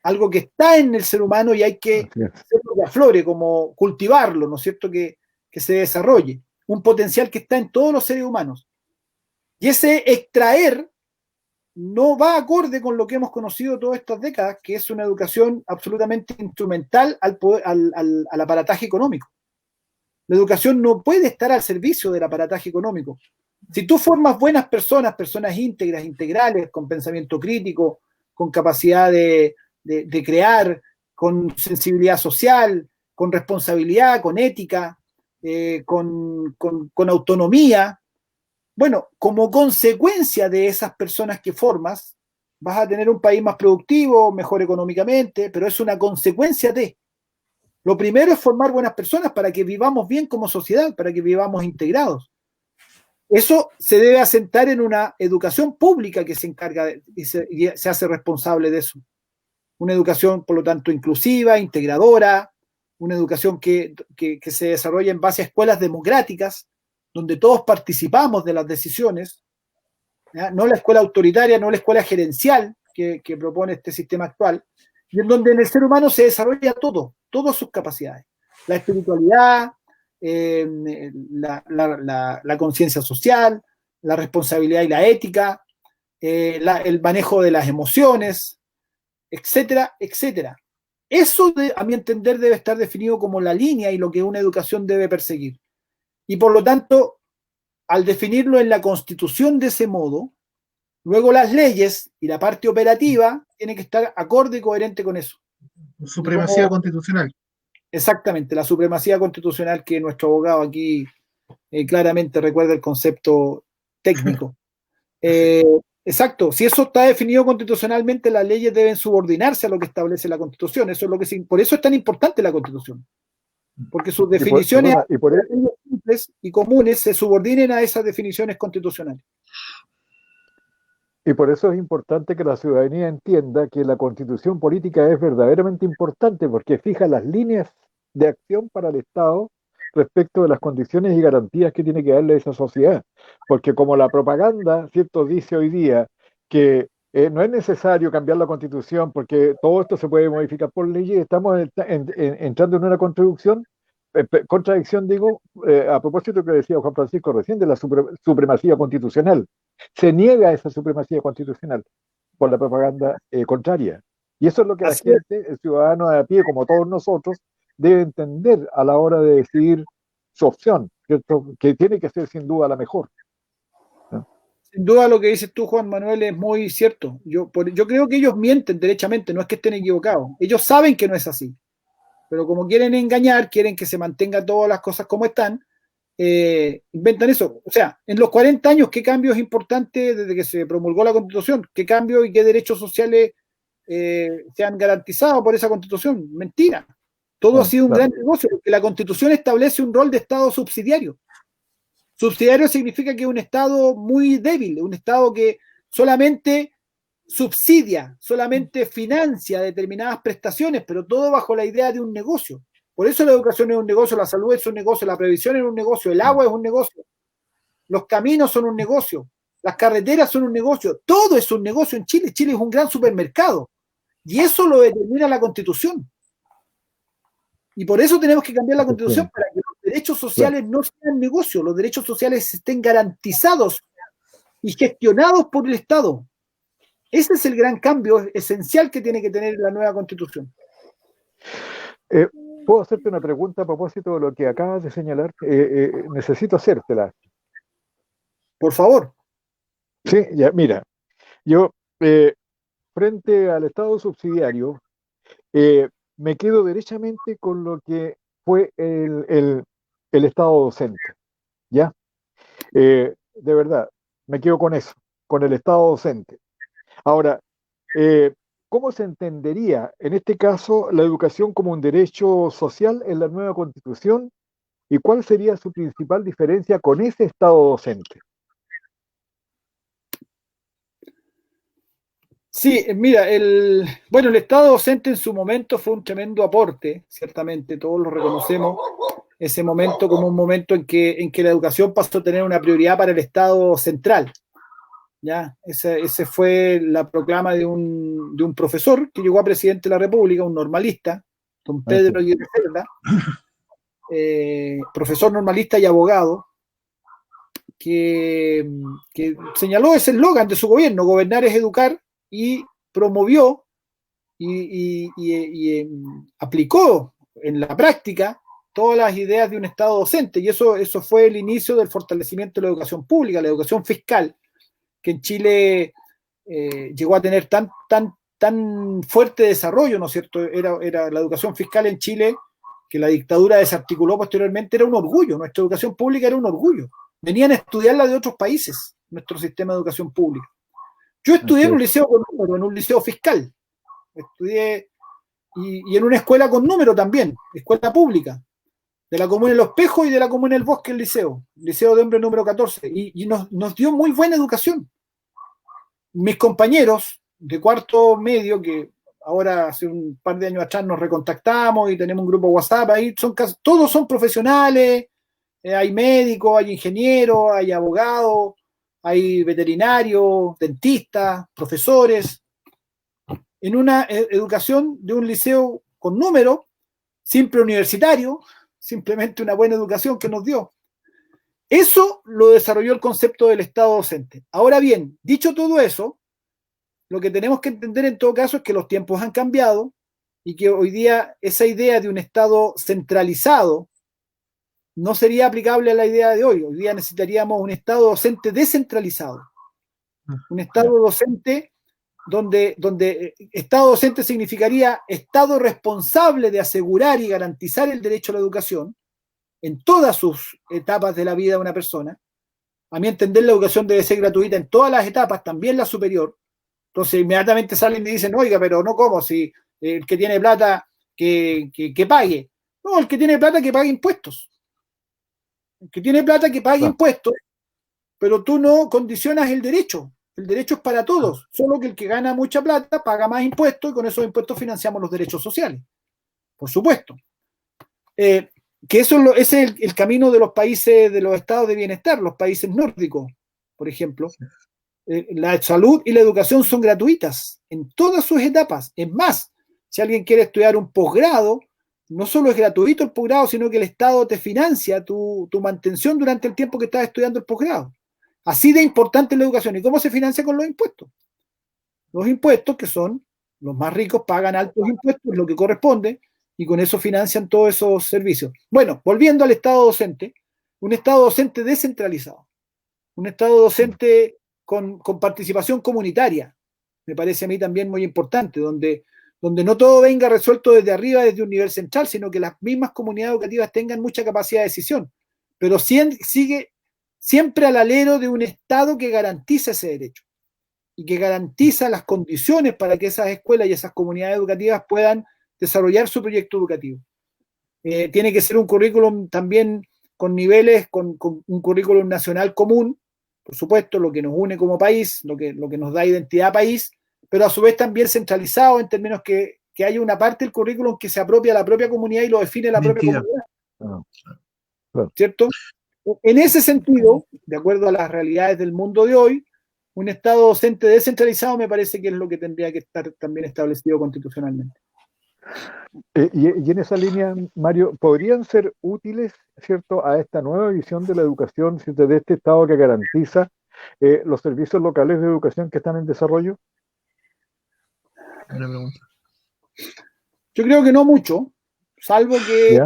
algo que está en el ser humano y hay que hacerlo que aflore, como cultivarlo, ¿no es cierto?, que se desarrolle, un potencial que está en todos los seres humanos. Y ese extraer no va acorde con lo que hemos conocido todas estas décadas, que es una educación absolutamente instrumental al aparataje económico. La educación no puede estar al servicio del aparataje económico. Si tú formas buenas personas, personas íntegras, integrales, con pensamiento crítico, con capacidad de crear, con sensibilidad social, con responsabilidad, con ética, con autonomía, bueno, como consecuencia de esas personas que formas, vas a tener un país más productivo, mejor económicamente, pero es una consecuencia de... Lo primero es formar buenas personas para que vivamos bien como sociedad, para que vivamos integrados. Eso se debe asentar en una educación pública que se encarga y se hace responsable de eso. Una educación, por lo tanto, inclusiva, integradora, una educación que se desarrolla en base a escuelas democráticas, donde todos participamos de las decisiones, ¿ya? No la escuela autoritaria, no la escuela gerencial que propone este sistema actual, y en donde en el ser humano se desarrolla todas sus capacidades. La espiritualidad, la conciencia social, la responsabilidad y la ética, el manejo de las emociones, etcétera, etcétera. Eso, a mi entender, debe estar definido como la línea y lo que una educación debe perseguir. Y por lo tanto, al definirlo en la Constitución de ese modo, luego las leyes y la parte operativa tienen que estar acorde y coherente con eso. Supremacía constitucional. Exactamente, la supremacía constitucional, que nuestro abogado aquí claramente recuerda el concepto técnico. Exacto, si eso está definido constitucionalmente, las leyes deben subordinarse a lo que establece la Constitución. Eso es lo que por eso es tan importante la Constitución, porque sus definiciones simples y comunes se subordinen a esas definiciones constitucionales. Y por eso es importante que la ciudadanía entienda que la constitución política es verdaderamente importante, porque fija las líneas de acción para el Estado respecto de las condiciones y garantías que tiene que darle esa sociedad. Porque como la propaganda, ¿cierto?, dice hoy día que no es necesario cambiar la Constitución porque todo esto se puede modificar por ley y estamos entrando en una contradicción, digo, a propósito de lo que decía Juan Francisco recién, de la supremacía constitucional. Se niega esa supremacía constitucional por la propaganda contraria. Y eso es lo que la Así es. gente, el ciudadano de a pie, como todos nosotros, debe entender a la hora de decidir su opción, ¿cierto? Que tiene que ser sin duda la mejor. ¿No? Sin duda lo que dices tú, Juan Manuel, es muy cierto. Yo creo que ellos mienten derechamente, no es que estén equivocados. Ellos saben que no es así. Pero como quieren engañar, quieren que se mantengan todas las cosas como están, inventan eso. O sea, en los 40 años, ¿qué cambios importantes desde que se promulgó la Constitución? ¿Qué cambios y qué derechos sociales se han garantizado por esa Constitución? Mentira. Todo ha sido un gran negocio, porque la Constitución establece un rol de Estado subsidiario. Subsidiario significa que es un Estado muy débil, un Estado que solamente subsidia, solamente financia determinadas prestaciones, pero todo bajo la idea de un negocio. Por eso la educación es un negocio, la salud es un negocio, la previsión es un negocio, el agua es un negocio, los caminos son un negocio, las carreteras son un negocio, todo es un negocio en Chile. Chile es un gran supermercado y eso lo determina la Constitución. Y por eso tenemos que cambiar la Constitución para que los derechos sociales no sean negocio, los derechos sociales estén garantizados y gestionados por el Estado. Ese es el gran cambio esencial que tiene que tener la nueva Constitución. ¿Puedo hacerte una pregunta a propósito de lo que acabas de señalar? Necesito hacértela. Por favor. Sí, ya, mira, yo frente al Estado subsidiario me quedo derechamente con lo que fue el Estado docente, ¿ya? De verdad, me quedo con eso, con el Estado docente. Ahora, ¿cómo se entendería en este caso la educación como un derecho social en la nueva Constitución? ¿Y cuál sería su principal diferencia con ese Estado docente? Sí, mira, el Estado docente en su momento fue un tremendo aporte, ciertamente, todos lo reconocemos, ese momento como un momento en que la educación pasó a tener una prioridad para el Estado central. ¿Ya? Ese fue la proclama de un profesor que llegó a presidente de la República, un normalista, don Pedro Aguirre Cerda, profesor normalista y abogado, que señaló ese eslogan de su gobierno: gobernar es educar, y promovió y aplicó en la práctica todas las ideas de un Estado docente, y eso fue el inicio del fortalecimiento de la educación pública, la educación fiscal, que en Chile llegó a tener tan fuerte desarrollo, ¿no es cierto? Era la educación fiscal en Chile, que la dictadura desarticuló posteriormente, era un orgullo. Nuestra educación pública era un orgullo. Venían a estudiarla de otros países, nuestro sistema de educación pública. Yo estudié en un liceo con número, en un liceo fiscal. Estudié y en una escuela con número también, escuela pública, de la comuna de Los Pejos y de la comuna del Bosque, el liceo de hombres número 14, y nos dio muy buena educación. Mis compañeros de cuarto medio, que ahora hace un par de años atrás nos recontactamos y tenemos un grupo WhatsApp, ahí todos son profesionales, hay médicos, hay ingenieros, hay abogados, hay veterinarios, dentistas, profesores, en una educación de un liceo con número, simple universitario, simplemente una buena educación que nos dio. Eso lo desarrolló el concepto del Estado docente. Ahora bien, dicho todo eso, lo que tenemos que entender en todo caso es que los tiempos han cambiado y que hoy día esa idea de un Estado centralizado no sería aplicable a la idea de hoy. Hoy día necesitaríamos un Estado docente descentralizado. Un Estado docente donde Estado docente significaría Estado responsable de asegurar y garantizar el derecho a la educación en todas sus etapas de la vida de una persona. A mi entender, la educación debe ser gratuita en todas las etapas, también la superior. Entonces, inmediatamente salen y dicen: oiga, pero no, ¿cómo? Si el que tiene plata que pague. No, el que tiene plata que pague impuestos. El que tiene plata que pague impuestos, pero tú no condicionas el derecho. El derecho es para todos, solo que el que gana mucha plata paga más impuestos y con esos impuestos financiamos los derechos sociales. Por supuesto. Que ese es el camino de los países, de los estados de bienestar, los países nórdicos, por ejemplo, La salud y la educación son gratuitas en todas sus etapas. Es más, si alguien quiere estudiar un posgrado, no solo es gratuito el posgrado, sino que el Estado te financia tu mantención durante el tiempo que estás estudiando el posgrado. Así de importante es la educación. ¿Y cómo se financia? Con los impuestos. Los impuestos, que son los más ricos, pagan altos impuestos, lo que corresponde, y con eso financian todos esos servicios. Bueno, volviendo al Estado docente, un Estado docente descentralizado, un Estado docente con participación comunitaria, me parece a mí también muy importante, donde no todo venga resuelto desde arriba, desde un nivel central, sino que las mismas comunidades educativas tengan mucha capacidad de decisión, pero sigue siempre al alero de un Estado que garantiza ese derecho y que garantiza las condiciones para que esas escuelas y esas comunidades educativas puedan desarrollar su proyecto educativo. Tiene que ser un currículum también con niveles, con un currículum nacional común, por supuesto, lo que nos une como país, lo que nos da identidad país, pero a su vez también centralizado en términos que haya una parte del currículum que se apropia a la propia comunidad y lo define la propia comunidad. ¿Cierto? En ese sentido, de acuerdo a las realidades del mundo de hoy, un Estado docente descentralizado me parece que es lo que tendría que estar también establecido constitucionalmente. Y en esa línea, Mario, ¿podrían ser útiles, cierto, a esta nueva visión de la educación, ¿cierto?, de este Estado que garantiza los servicios locales de educación que están en desarrollo? Yo creo que no mucho, salvo que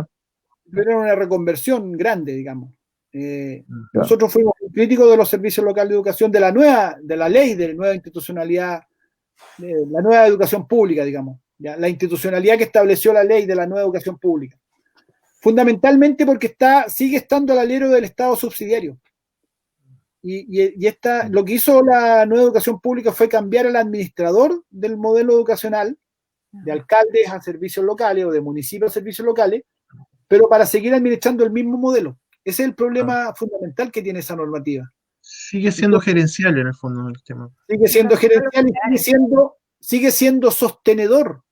hubiera una reconversión grande, digamos. Nosotros fuimos críticos de los servicios locales de educación, de la ley de nueva institucionalidad, de la nueva educación pública, digamos. ¿Ya? La institucionalidad que estableció la ley de la nueva educación pública. Fundamentalmente porque sigue estando al alero del Estado subsidiario. Y lo que hizo la nueva educación pública fue cambiar al administrador del modelo educacional, de alcaldes a servicios locales o de municipios a servicios locales, pero para seguir administrando el mismo modelo. Ese es el problema fundamental que tiene esa normativa. Sigue siendo gerencial en el fondo del tema. Sigue siendo gerencial y sigue siendo sostenedor.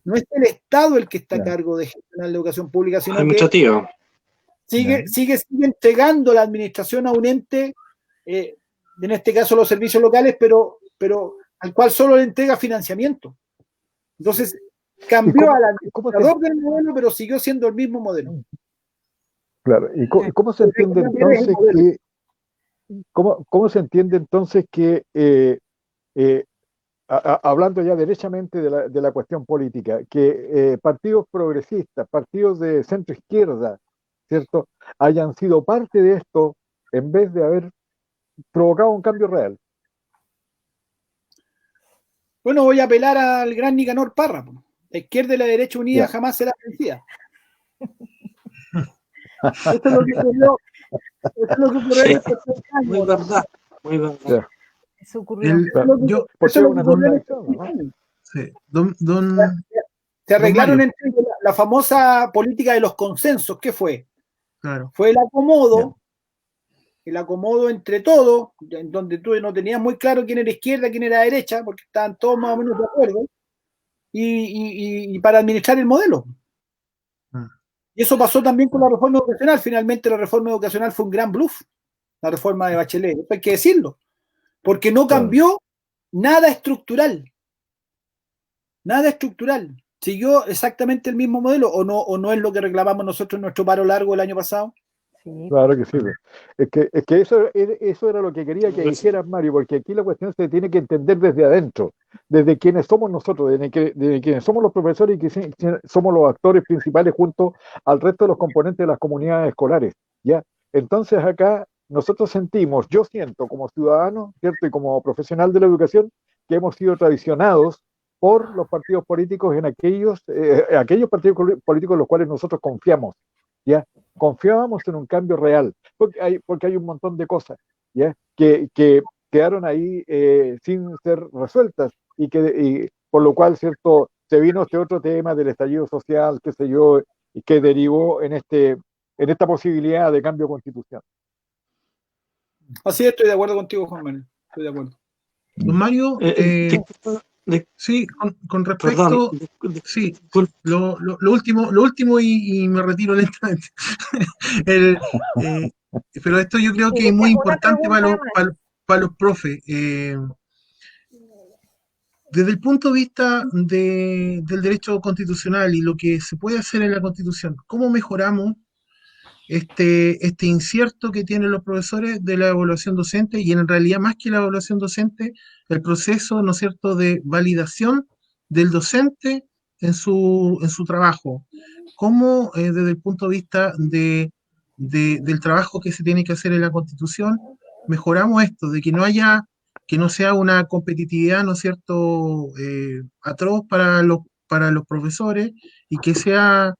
No es el Estado el que está a cargo de gestionar la educación pública, sino administrativo. Sigue entregando la administración a un ente, en este caso los servicios locales, pero al cual solo le entrega financiamiento. Entonces, cambió al administrador del modelo, pero siguió siendo el mismo modelo. Claro, ¿y cómo se entiende entonces que cómo se entiende entonces que hablando ya derechamente de la cuestión política, que partidos progresistas, partidos de centro izquierda, ¿cierto?, hayan sido parte de esto en vez de haber provocado un cambio real? Bueno, voy a apelar al gran Nicanor Parra. La izquierda y la derecha unida jamás será vencida. Esto es lo que ocurrió. Muy verdad, muy verdad. Eso ocurrió. Se arreglaron entre la famosa política de los consensos. ¿Qué fue? Claro. Fue el acomodo entre todos, en donde tú no tenías muy claro quién era izquierda, quién era derecha, porque estaban todos más o menos de acuerdo, y para administrar el modelo. Y eso pasó también con la reforma educacional. Finalmente la reforma educacional fue un gran bluff, la reforma de Bachelet, hay que decirlo, porque no cambió nada estructural. Nada estructural. ¿Siguió exactamente el mismo modelo o no es lo que reclamamos nosotros en nuestro paro largo el año pasado? Sí. Claro que sí. Es que eso era lo que quería que dijeras, Mario, porque aquí la cuestión se tiene que entender desde adentro, desde quienes somos nosotros, desde quienes somos los profesores y que somos los actores principales junto al resto de los componentes de las comunidades escolares, ¿ya? Entonces acá nosotros yo siento como ciudadano, ¿cierto?, y como profesional de la educación, que hemos sido traicionados por los partidos políticos en aquellos partidos políticos en los cuales nosotros confiamos, ¿ya? Confiábamos en un cambio real, porque hay un montón de cosas, ¿ya?, que quedaron ahí sin ser resueltas y por lo cual, cierto, se vino este otro tema del estallido social, qué sé yo, y que derivó en esta posibilidad de cambio constitucional. Así es, estoy de acuerdo contigo, Juan Manuel, estoy de acuerdo. Don Mario, sí, con respecto, sí, lo último y me retiro lentamente. Pero esto yo creo que es muy importante para los profes. Desde el punto de vista del derecho constitucional y lo que se puede hacer en la Constitución, ¿cómo mejoramos este incierto que tienen los profesores de la evaluación docente y en realidad más que la evaluación docente, el proceso, ¿no es cierto?, de validación del docente en su trabajo? ¿Cómo desde el punto de vista del trabajo que se tiene que hacer en la Constitución mejoramos esto, de que no haya, que no sea una competitividad, ¿no es cierto?, atroz para los profesores y que sea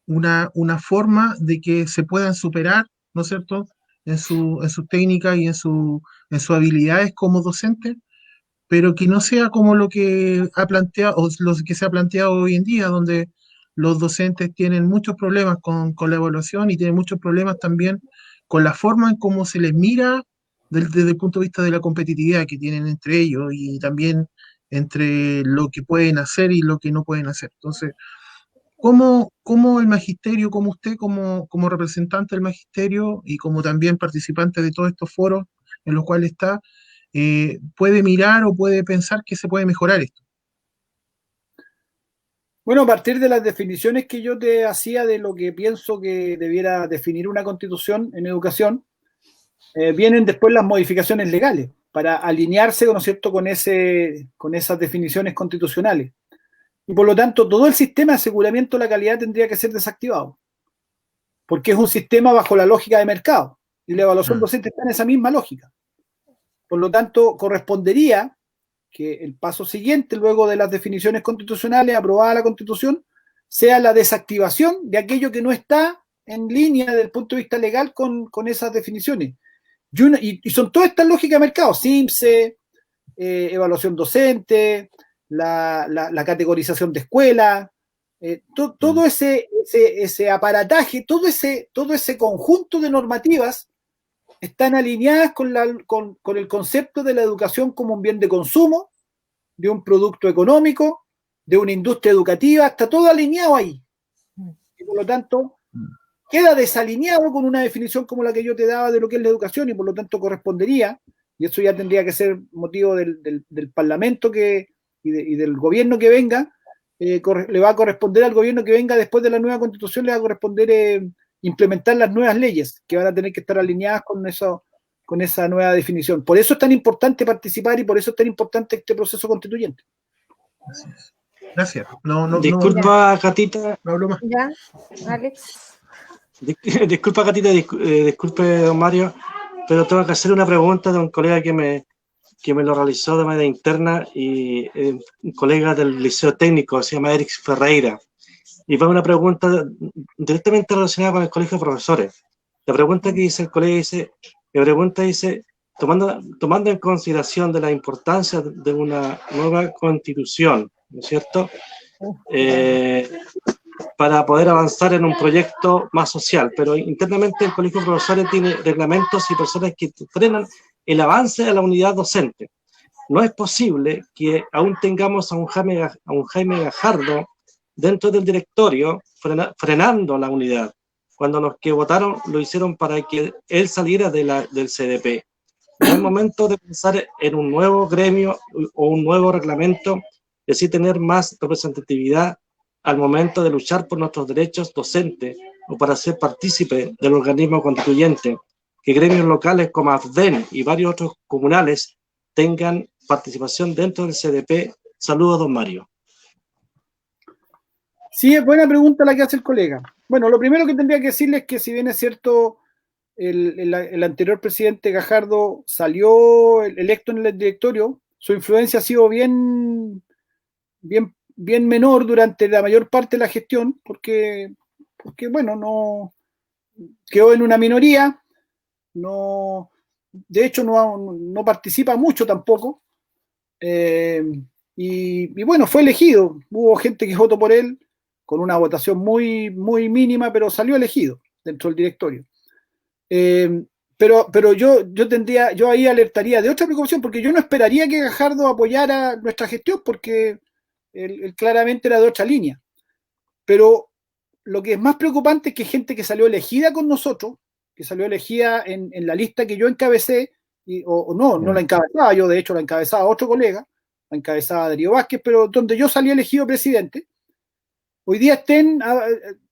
una forma de que se puedan superar, ¿no es cierto?, en su técnica y en sus habilidades como docentes, pero que no sea como lo que ha planteado, o lo que se ha planteado hoy en día, donde los docentes tienen muchos problemas con la evaluación y tienen muchos problemas también con la forma en cómo se les mira desde el punto de vista de la competitividad que tienen entre ellos y también entre lo que pueden hacer y lo que no pueden hacer. Entonces, ¿cómo el magisterio, como usted, como representante del magisterio y como también participante de todos estos foros en los cuales está, puede mirar o puede pensar que se puede mejorar esto? Bueno, a partir de las definiciones que yo te hacía de lo que pienso que debiera definir una constitución en educación, vienen después las modificaciones legales para alinearse, ¿no es cierto?, con esas definiciones constitucionales. Y por lo tanto, todo el sistema de aseguramiento de la calidad tendría que ser desactivado, porque es un sistema bajo la lógica de mercado, y la evaluación docente está en esa misma lógica. Por lo tanto, correspondería que el paso siguiente, luego de las definiciones constitucionales, aprobada la Constitución, sea la desactivación de aquello que no está en línea desde el punto de vista legal con esas definiciones. Y son todas estas lógicas de mercado, SIMSE, evaluación docente, la categorización de escuela, todo ese aparataje, todo ese conjunto de normativas están alineadas con el concepto de la educación como un bien de consumo, de un producto económico, de una industria educativa, está todo alineado ahí. Y por lo tanto, queda desalineado con una definición como la que yo te daba de lo que es la educación y por lo tanto correspondería, y eso ya tendría que ser motivo del Parlamento y del gobierno que venga, le va a corresponder al gobierno que venga después de la nueva Constitución, le va a corresponder implementar las nuevas leyes que van a tener que estar alineadas con esa nueva definición. Por eso es tan importante participar y por eso es tan importante este proceso constituyente. Gracias. Disculpa, Catita. No hablo más. ¿Ya, Alex? Disculpa, Catita, disculpe, don Mario, pero tengo que hacer una pregunta de un colega que me lo realizó de manera interna y un colega del Liceo Técnico, se llama Eric Ferreira. Y fue una pregunta directamente relacionada con el colegio de profesores. La pregunta que dice el colega dice, tomando en consideración de la importancia de una nueva constitución, ¿no es cierto?, para poder avanzar en un proyecto más social, pero internamente el colegio de profesores tiene reglamentos y personas que frenan el avance de la unidad docente. No es posible que aún tengamos a un Jaime Gajardo dentro del directorio frenando la unidad, cuando los que votaron lo hicieron para que él saliera del CDP. No es momento de pensar en un nuevo gremio o un nuevo reglamento y así tener más representatividad al momento de luchar por nuestros derechos docentes o para ser partícipe del organismo constituyente, que gremios locales como AFDEN y varios otros comunales tengan participación dentro del CDP. Saludos, don Mario. Sí, es buena pregunta la que hace el colega. Bueno, lo primero que tendría que decirles es que si bien es cierto, el anterior presidente Gajardo salió electo en el directorio, su influencia ha sido bien menor durante la mayor parte de la gestión, porque bueno, no quedó en una minoría, de hecho no participa mucho tampoco, y bueno, fue elegido, hubo gente que votó por él con una votación muy, muy mínima, pero salió elegido dentro del directorio. Pero yo ahí alertaría de otra preocupación, porque yo no esperaría que Gajardo apoyara nuestra gestión, porque él claramente era de otra línea. Pero lo que es más preocupante es que gente que salió elegida con nosotros, que salió elegida en la lista que yo encabecé o no la encabezaba yo, de hecho la encabezaba otro colega, la encabezaba Darío Vázquez, pero donde yo salí elegido presidente, hoy día estén,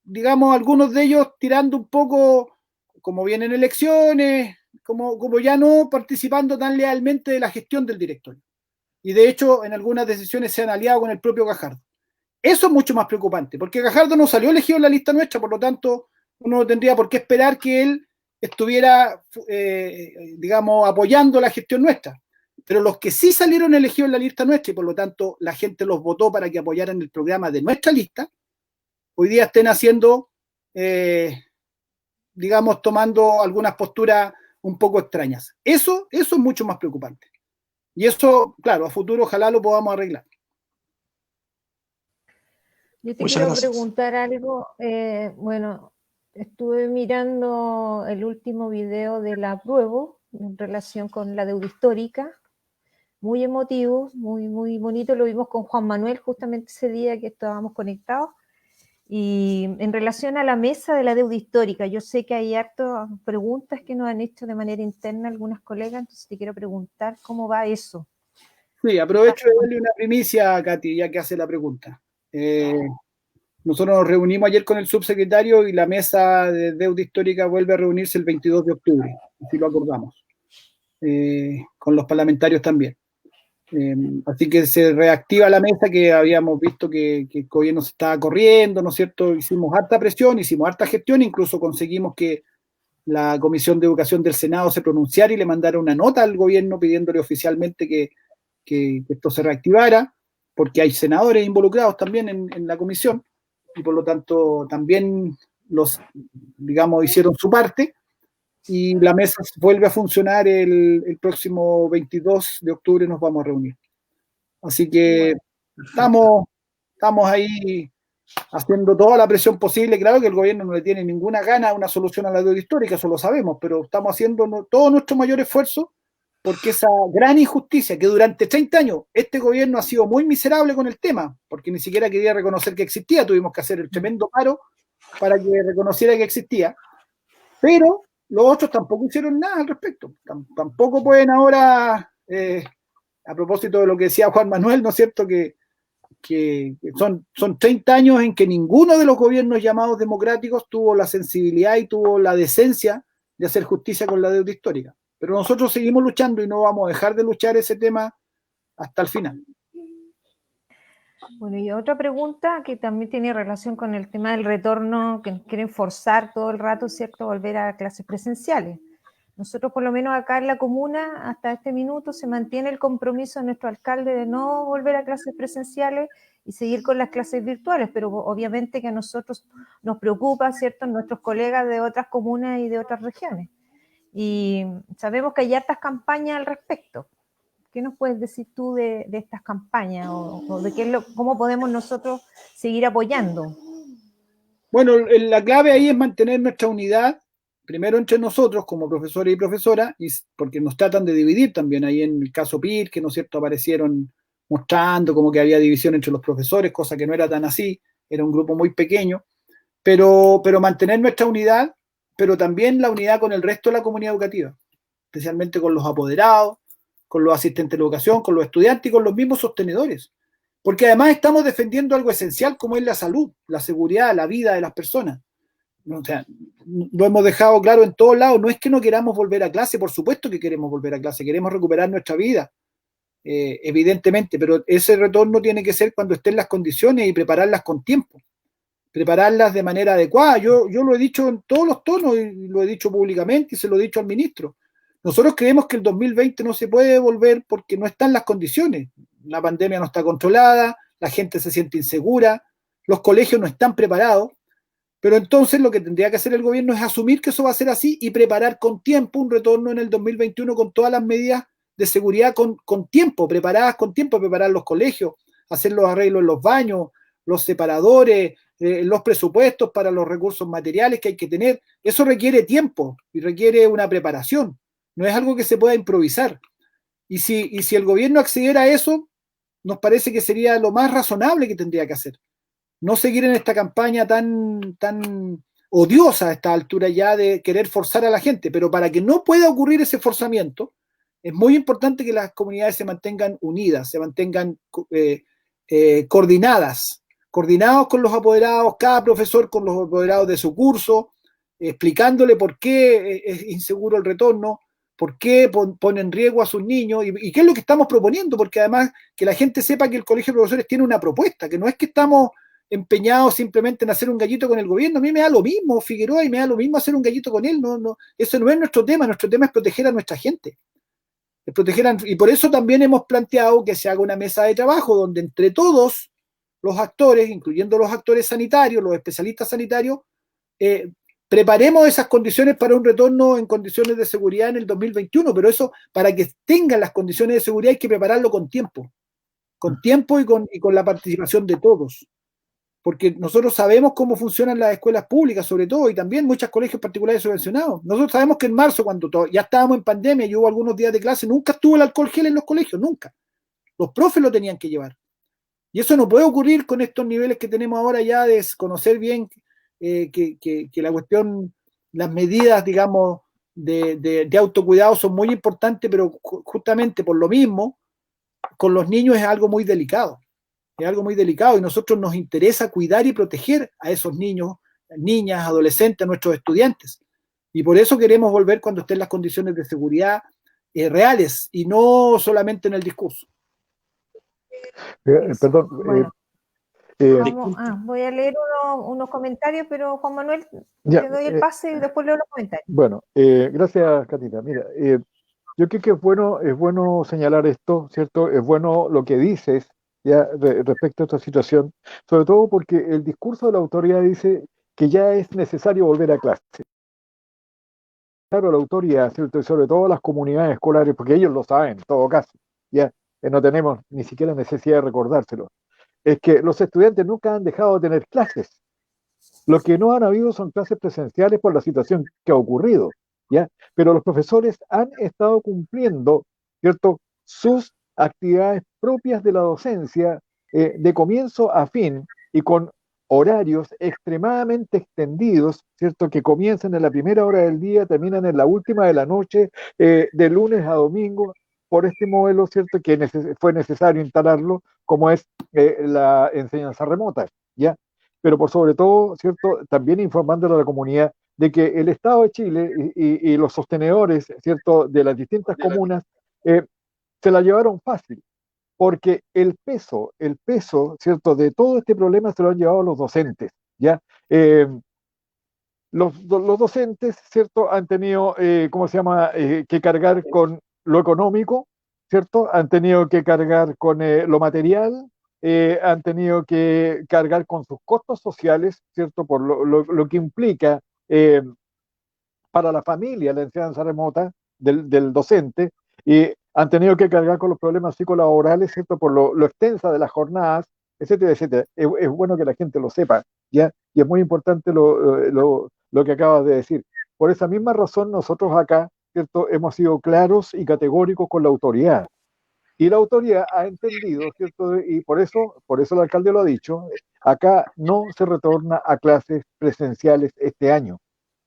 digamos, algunos de ellos tirando un poco, como vienen elecciones, como ya no participando tan lealmente de la gestión del directorio. Y de hecho, en algunas decisiones se han aliado con el propio Gajardo. Eso es mucho más preocupante, porque Gajardo no salió elegido en la lista nuestra, por lo tanto, uno no tendría por qué esperar que él estuviera, digamos, apoyando la gestión nuestra. Pero los que sí salieron elegidos en la lista nuestra, y por lo tanto la gente los votó para que apoyaran el programa de nuestra lista, hoy día estén haciendo, digamos, tomando algunas posturas un poco extrañas. Eso es mucho más preocupante. Y eso, claro, a futuro ojalá lo podamos arreglar. Yo te Muchas quiero gracias. preguntar algo. Bueno, estuve mirando el último video de la Apruebo en relación con la deuda histórica. Muy emotivo, muy bonito. Lo vimos con Juan Manuel justamente ese día que estábamos conectados. Y en relación a la mesa de la deuda histórica, yo sé que hay hartas preguntas que nos han hecho de manera interna algunas colegas, entonces te quiero preguntar cómo va eso. Sí, aprovecho de darle una primicia a Katy, ya que hace la pregunta. Nosotros nos reunimos ayer con el subsecretario y la mesa de deuda histórica vuelve a reunirse el 22 de octubre, así lo acordamos, con los parlamentarios también. Así que se reactiva la mesa que habíamos visto que el gobierno se estaba corriendo, ¿no es cierto? Hicimos harta presión, hicimos harta gestión, incluso conseguimos que la Comisión de Educación del Senado se pronunciara y le mandara una nota al gobierno pidiéndole oficialmente que esto se reactivara, porque hay senadores involucrados también en la comisión, y por lo tanto también los, digamos, hicieron su parte, y la mesa vuelve a funcionar el próximo 22 de octubre, nos vamos a reunir. Así que estamos ahí haciendo toda la presión posible. Claro que el gobierno no le tiene ninguna gana a una solución a la deuda histórica, eso lo sabemos, pero estamos haciendo todo nuestro mayor esfuerzo porque esa gran injusticia que durante 30 años este gobierno ha sido muy miserable con el tema, porque ni siquiera quería reconocer que existía, tuvimos que hacer el tremendo paro para que reconociera que existía, pero los otros tampoco hicieron nada al respecto. Tampoco pueden ahora, a propósito de lo que decía Juan Manuel, ¿no es cierto?, que son 30 años en que ninguno de los gobiernos llamados democráticos tuvo la sensibilidad y tuvo la decencia de hacer justicia con la deuda histórica. Pero nosotros seguimos luchando y no vamos a dejar de luchar ese tema hasta el final. Bueno, y otra pregunta que también tiene relación con el tema del retorno, que quieren forzar todo el rato, ¿cierto?, volver a clases presenciales. Nosotros, por lo menos acá en la comuna, hasta este minuto se mantiene el compromiso de nuestro alcalde de no volver a clases presenciales y seguir con las clases virtuales, pero obviamente que a nosotros nos preocupa, ¿cierto?, nuestros colegas de otras comunas y de otras regiones. Y sabemos que hay hartas campañas al respecto. ¿Qué nos puedes decir tú de estas campañas o de cómo podemos nosotros seguir apoyando? Bueno, la clave ahí es mantener nuestra unidad, primero entre nosotros como profesores y profesoras, y porque nos tratan de dividir también. Ahí en el caso PIR, que no es cierto, aparecieron mostrando como que había división entre los profesores, cosa que no era tan así, era un grupo muy pequeño, pero mantener nuestra unidad, pero también la unidad con el resto de la comunidad educativa, especialmente con los apoderados, con los asistentes de educación, con los estudiantes y con los mismos sostenedores. Porque además estamos defendiendo algo esencial como es la salud, la seguridad, la vida de las personas. O sea, lo hemos dejado claro en todos lados. No es que no queramos volver a clase, por supuesto que queremos volver a clase, queremos recuperar nuestra vida, evidentemente, pero ese retorno tiene que ser cuando estén las condiciones y prepararlas con tiempo, prepararlas de manera adecuada. Yo lo he dicho en todos los tonos y lo he dicho públicamente y se lo he dicho al ministro. Nosotros creemos que el 2020 no se puede volver porque no están las condiciones. La pandemia no está controlada, la gente se siente insegura, los colegios no están preparados, pero entonces lo que tendría que hacer el gobierno es asumir que eso va a ser así y preparar con tiempo un retorno en el 2021 con todas las medidas de seguridad con tiempo, preparadas con tiempo, preparar los colegios, hacer los arreglos en los baños, los separadores, los presupuestos para los recursos materiales que hay que tener. Eso requiere tiempo y requiere una preparación. No es algo que se pueda improvisar. Y si el gobierno accediera a eso, nos parece que sería lo más razonable que tendría que hacer. No seguir en esta campaña tan odiosa a esta altura ya de querer forzar a la gente, pero para que no pueda ocurrir ese forzamiento, Es muy importante que las comunidades se mantengan unidas, se mantengan coordinados con los apoderados, cada profesor con los apoderados de su curso, explicándole por qué es inseguro el retorno, por qué pone en riesgo a sus niños y qué es lo que estamos proponiendo, porque además que la gente sepa que el Colegio de Profesores tiene una propuesta, que no es que estamos empeñados simplemente en hacer un gallito con el gobierno. A mí me da lo mismo Figueroa y me da lo mismo hacer un gallito con él. Eso no es nuestro tema es proteger a nuestra gente. Y por eso también hemos planteado que se haga una mesa de trabajo donde entre todos los actores, incluyendo los actores sanitarios, los especialistas sanitarios, preparemos esas condiciones para un retorno en condiciones de seguridad en el 2021, pero eso, para que tengan las condiciones de seguridad hay que prepararlo con tiempo y con la participación de todos. Porque nosotros sabemos cómo funcionan las escuelas públicas, sobre todo, y también muchos colegios particulares subvencionados. Nosotros sabemos que en marzo, cuando ya estábamos en pandemia y hubo algunos días de clase, nunca estuvo el alcohol gel en los colegios, nunca. Los profes lo tenían que llevar. Y eso no puede ocurrir con estos niveles que tenemos ahora ya de conocer bien que la cuestión, las medidas, digamos, de autocuidado son muy importantes, pero justamente por lo mismo, con los niños es algo muy delicado. Es algo muy delicado y nosotros nos interesa cuidar y proteger a esos niños, niñas, adolescentes, a nuestros estudiantes. Y por eso queremos volver cuando estén las condiciones de seguridad reales y no solamente en el discurso. Perdón. Bueno, voy a leer unos comentarios, pero Juan Manuel, te doy el pase y después leo los comentarios. Bueno, gracias, Catita. Mira, yo creo que es bueno señalar esto, ¿cierto? Es bueno lo que dices ya respecto a esta situación, sobre todo porque el discurso de la autoridad dice que ya es necesario volver a clase. Claro, la autoridad, ¿cierto? Y sobre todo las comunidades escolares, porque ellos lo saben, en todo caso, ya no tenemos ni siquiera necesidad de recordárselo. Es que los estudiantes nunca han dejado de tener clases. Lo que no han habido son clases presenciales por la situación que ha ocurrido, ¿ya? Pero los profesores han estado cumpliendo, ¿cierto?, sus actividades propias de la docencia de comienzo a fin y con horarios extremadamente extendidos, ¿cierto?, que comienzan en la primera hora del día, terminan en la última de la noche, de lunes a domingo, por este modelo, ¿cierto?, que fue necesario instalarlo, como es la enseñanza remota, ¿ya? Pero por sobre todo, ¿cierto?, también informándole a la comunidad de que el Estado de Chile y los sostenedores, ¿cierto?, de las distintas comunas se la llevaron fácil, porque el peso, ¿cierto?, de todo este problema se lo han llevado los docentes, ¿ya? Los docentes, ¿cierto?, han tenido, ¿cómo se llama?, que cargar con lo económico, ¿cierto? Han tenido que cargar con lo material, han tenido que cargar con sus costos sociales, ¿cierto? Por lo que implica para la familia la enseñanza remota del docente, y han tenido que cargar con los problemas psicolaborales, ¿cierto? Por lo extensa de las jornadas, etcétera, etcétera. Es bueno que la gente lo sepa, ¿ya? Y es muy importante lo que acabas de decir. Por esa misma razón, nosotros acá, ¿cierto?, hemos sido claros y categóricos con la autoridad. Y la autoridad ha entendido, ¿cierto? Y por eso el alcalde lo ha dicho, acá no se retorna a clases presenciales este año,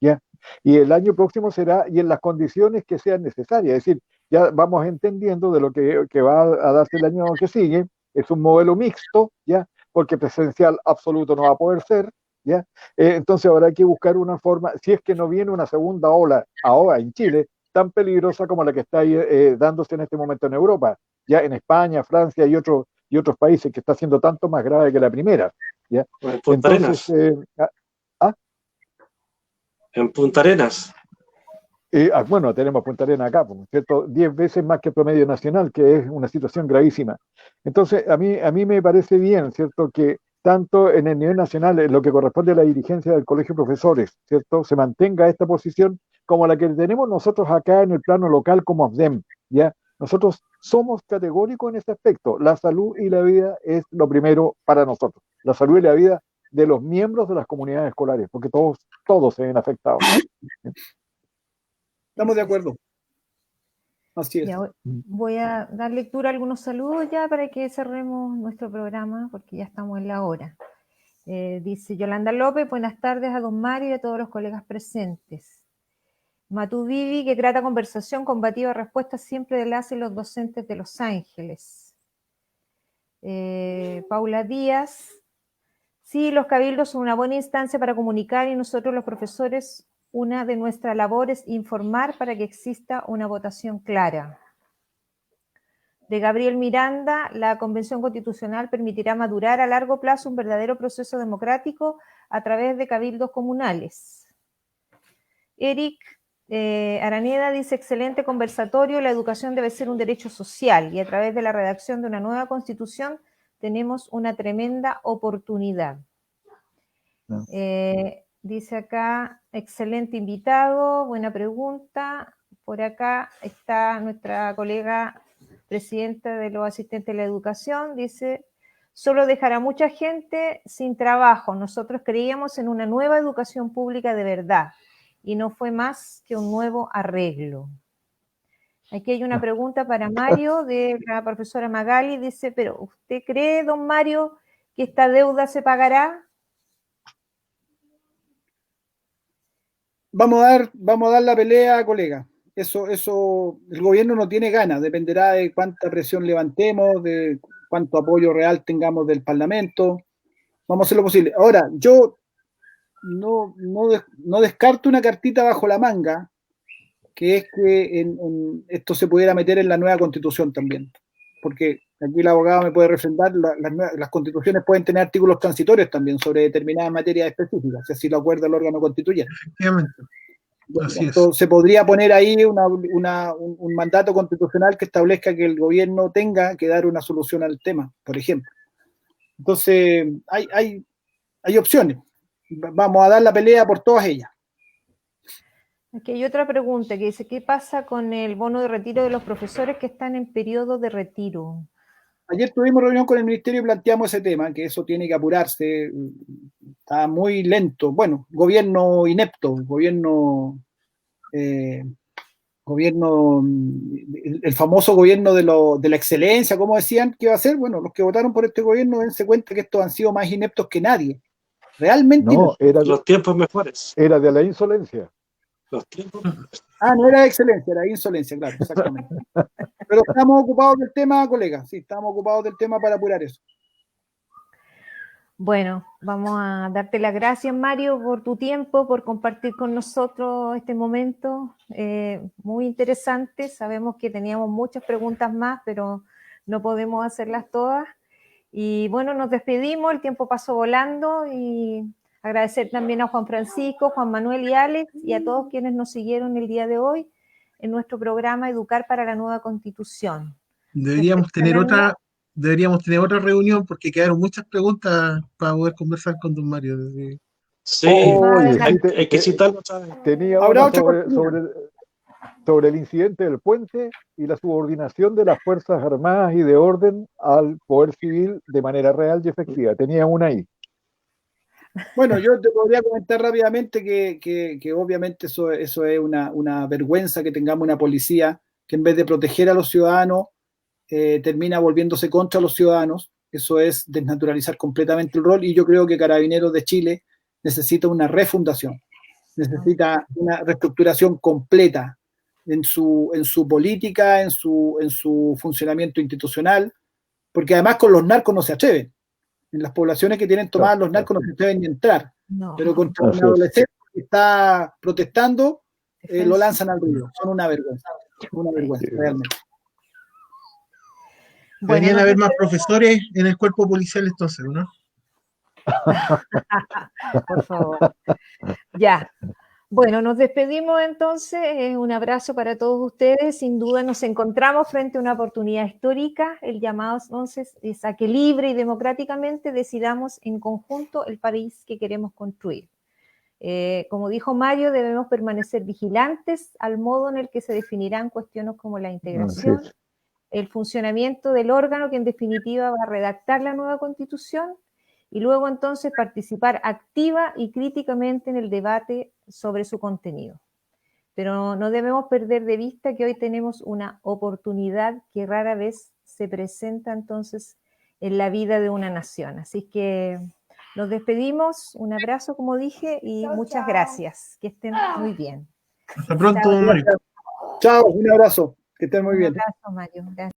¿ya? Y el año próximo será, y en las condiciones que sean necesarias, es decir, ya vamos entendiendo de lo que va a darse el año que sigue, es un modelo mixto, ¿ya? Porque presencial absoluto no va a poder ser, ¿ya? Entonces habrá que buscar una forma, si es que no viene una segunda ola ahora en Chile, tan peligrosa como la que está dándose en este momento en Europa, ya en España, Francia y otros países, que está siendo tanto más grave que la primera, ¿ya? En Punta Arenas. En Punta Arenas. Bueno, tenemos Punta Arenas acá, ¿cierto? 10 veces más que el promedio nacional, que es una situación gravísima. Entonces, a mí me parece bien, ¿cierto?, que tanto en el nivel nacional, en lo que corresponde a la dirigencia del Colegio de Profesores, ¿cierto?, se mantenga esta posición como la que tenemos nosotros acá en el plano local como AFDEM, ¿ya? Nosotros somos categóricos en ese aspecto. La salud y la vida es lo primero para nosotros. La salud y la vida de los miembros de las comunidades escolares, porque todos se ven afectados. Estamos de acuerdo. Así es. Ya, voy a dar lectura a algunos saludos ya para que cerremos nuestro programa, porque ya estamos en la hora. Dice Yolanda López, buenas tardes a don Mario y a todos los colegas presentes. Matú Vivi, que grata conversación, combativa respuesta siempre de las y los docentes de Los Ángeles. Paula Díaz, sí, los cabildos son una buena instancia para comunicar y nosotros los profesores, una de nuestras labores, informar para que exista una votación clara. De Gabriel Miranda, la Convención Constitucional permitirá madurar a largo plazo un verdadero proceso democrático a través de cabildos comunales. Eric Araneda dice, excelente conversatorio, la educación debe ser un derecho social y a través de la redacción de una nueva constitución tenemos una tremenda oportunidad. No. Dice acá, excelente invitado, buena pregunta. Por acá está nuestra colega presidenta de los asistentes de la educación, dice, solo dejará mucha gente sin trabajo. Nosotros creíamos en una nueva educación pública de verdad y no fue más que un nuevo arreglo. Aquí hay una pregunta para Mario de la profesora Magali, dice, pero ¿usted cree, don Mario, que esta deuda se pagará? Vamos a dar la pelea, colega. Eso, el gobierno no tiene ganas, dependerá de cuánta presión levantemos, de cuánto apoyo real tengamos del Parlamento. Vamos a hacer lo posible. Ahora, yo no descarto una cartita bajo la manga, que es que esto se pudiera meter en la nueva constitución también. Porque aquí el abogado me puede refrendar, las constituciones pueden tener artículos transitorios también sobre determinadas materias específicas, si así lo acuerda el órgano constituyente. Efectivamente. Así es. Se podría poner ahí un mandato constitucional que establezca que el gobierno tenga que dar una solución al tema, por ejemplo. Entonces, hay opciones. Vamos a dar la pelea por todas ellas. Aquí hay otra pregunta que dice, ¿qué pasa con el bono de retiro de los profesores que están en periodo de retiro? Ayer tuvimos reunión con el ministerio y planteamos ese tema, que eso tiene que apurarse, está muy lento. Bueno, gobierno inepto, el famoso gobierno de la excelencia, como decían que iba a ser. Bueno, los que votaron por este gobierno dense cuenta que estos han sido más ineptos que nadie. Realmente No, Los tiempos mejores. era de la insolencia. Los tiempos. no era de excelencia, era de insolencia, claro, exactamente. Pero estamos ocupados del tema, colega, sí, estamos ocupados del tema para apurar eso. Bueno, vamos a darte las gracias, Mario, por tu tiempo, por compartir con nosotros este momento muy interesante. Sabemos que teníamos muchas preguntas más, pero no podemos hacerlas todas. Y bueno, nos despedimos, el tiempo pasó volando y agradecer también a Juan Francisco, Juan Manuel y Alex y a todos quienes nos siguieron el día de hoy en nuestro programa Educar para la Nueva Constitución. Deberíamos tener otra reunión porque quedaron muchas preguntas para poder conversar con don Mario. Sí, Oye, hay que citarlo. Tenía Habrá una otra sobre el incidente del puente y la subordinación de las Fuerzas Armadas y de orden al poder civil de manera real y efectiva. Tenía una ahí. Bueno, yo te podría comentar rápidamente que obviamente eso es una vergüenza que tengamos una policía que en vez de proteger a los ciudadanos termina volviéndose contra los ciudadanos. Eso es desnaturalizar completamente el rol y yo creo que Carabineros de Chile necesita una refundación, necesita una reestructuración completa en su política, en su funcionamiento institucional, porque además con los narcos no se atreven. En las poblaciones que tienen tomadas los narcos no se atreven ni entrar, pero contra un adolescente que está protestando lo lanzan al río. Son una vergüenza realmente. Bueno, Deberían haber más profesores en el cuerpo policial entonces, ¿no? por favor. Ya. Bueno, nos despedimos entonces. Un abrazo para todos ustedes. Sin duda nos encontramos frente a una oportunidad histórica. El llamado entonces es a que libre y democráticamente decidamos en conjunto el país que queremos construir. Como dijo Mario, debemos permanecer vigilantes al modo en el que se definirán cuestiones como la integración, el funcionamiento del órgano que en definitiva va a redactar la nueva Constitución y luego entonces participar activa y críticamente en el debate sobre su contenido. Pero no debemos perder de vista que hoy tenemos una oportunidad que rara vez se presenta entonces en la vida de una nación. Así que nos despedimos, un abrazo como dije y muchas gracias. Que estén muy bien. Hasta pronto, Chao, Mario. Chao, un abrazo, que estén muy un bien. abrazo, Mario. Gracias.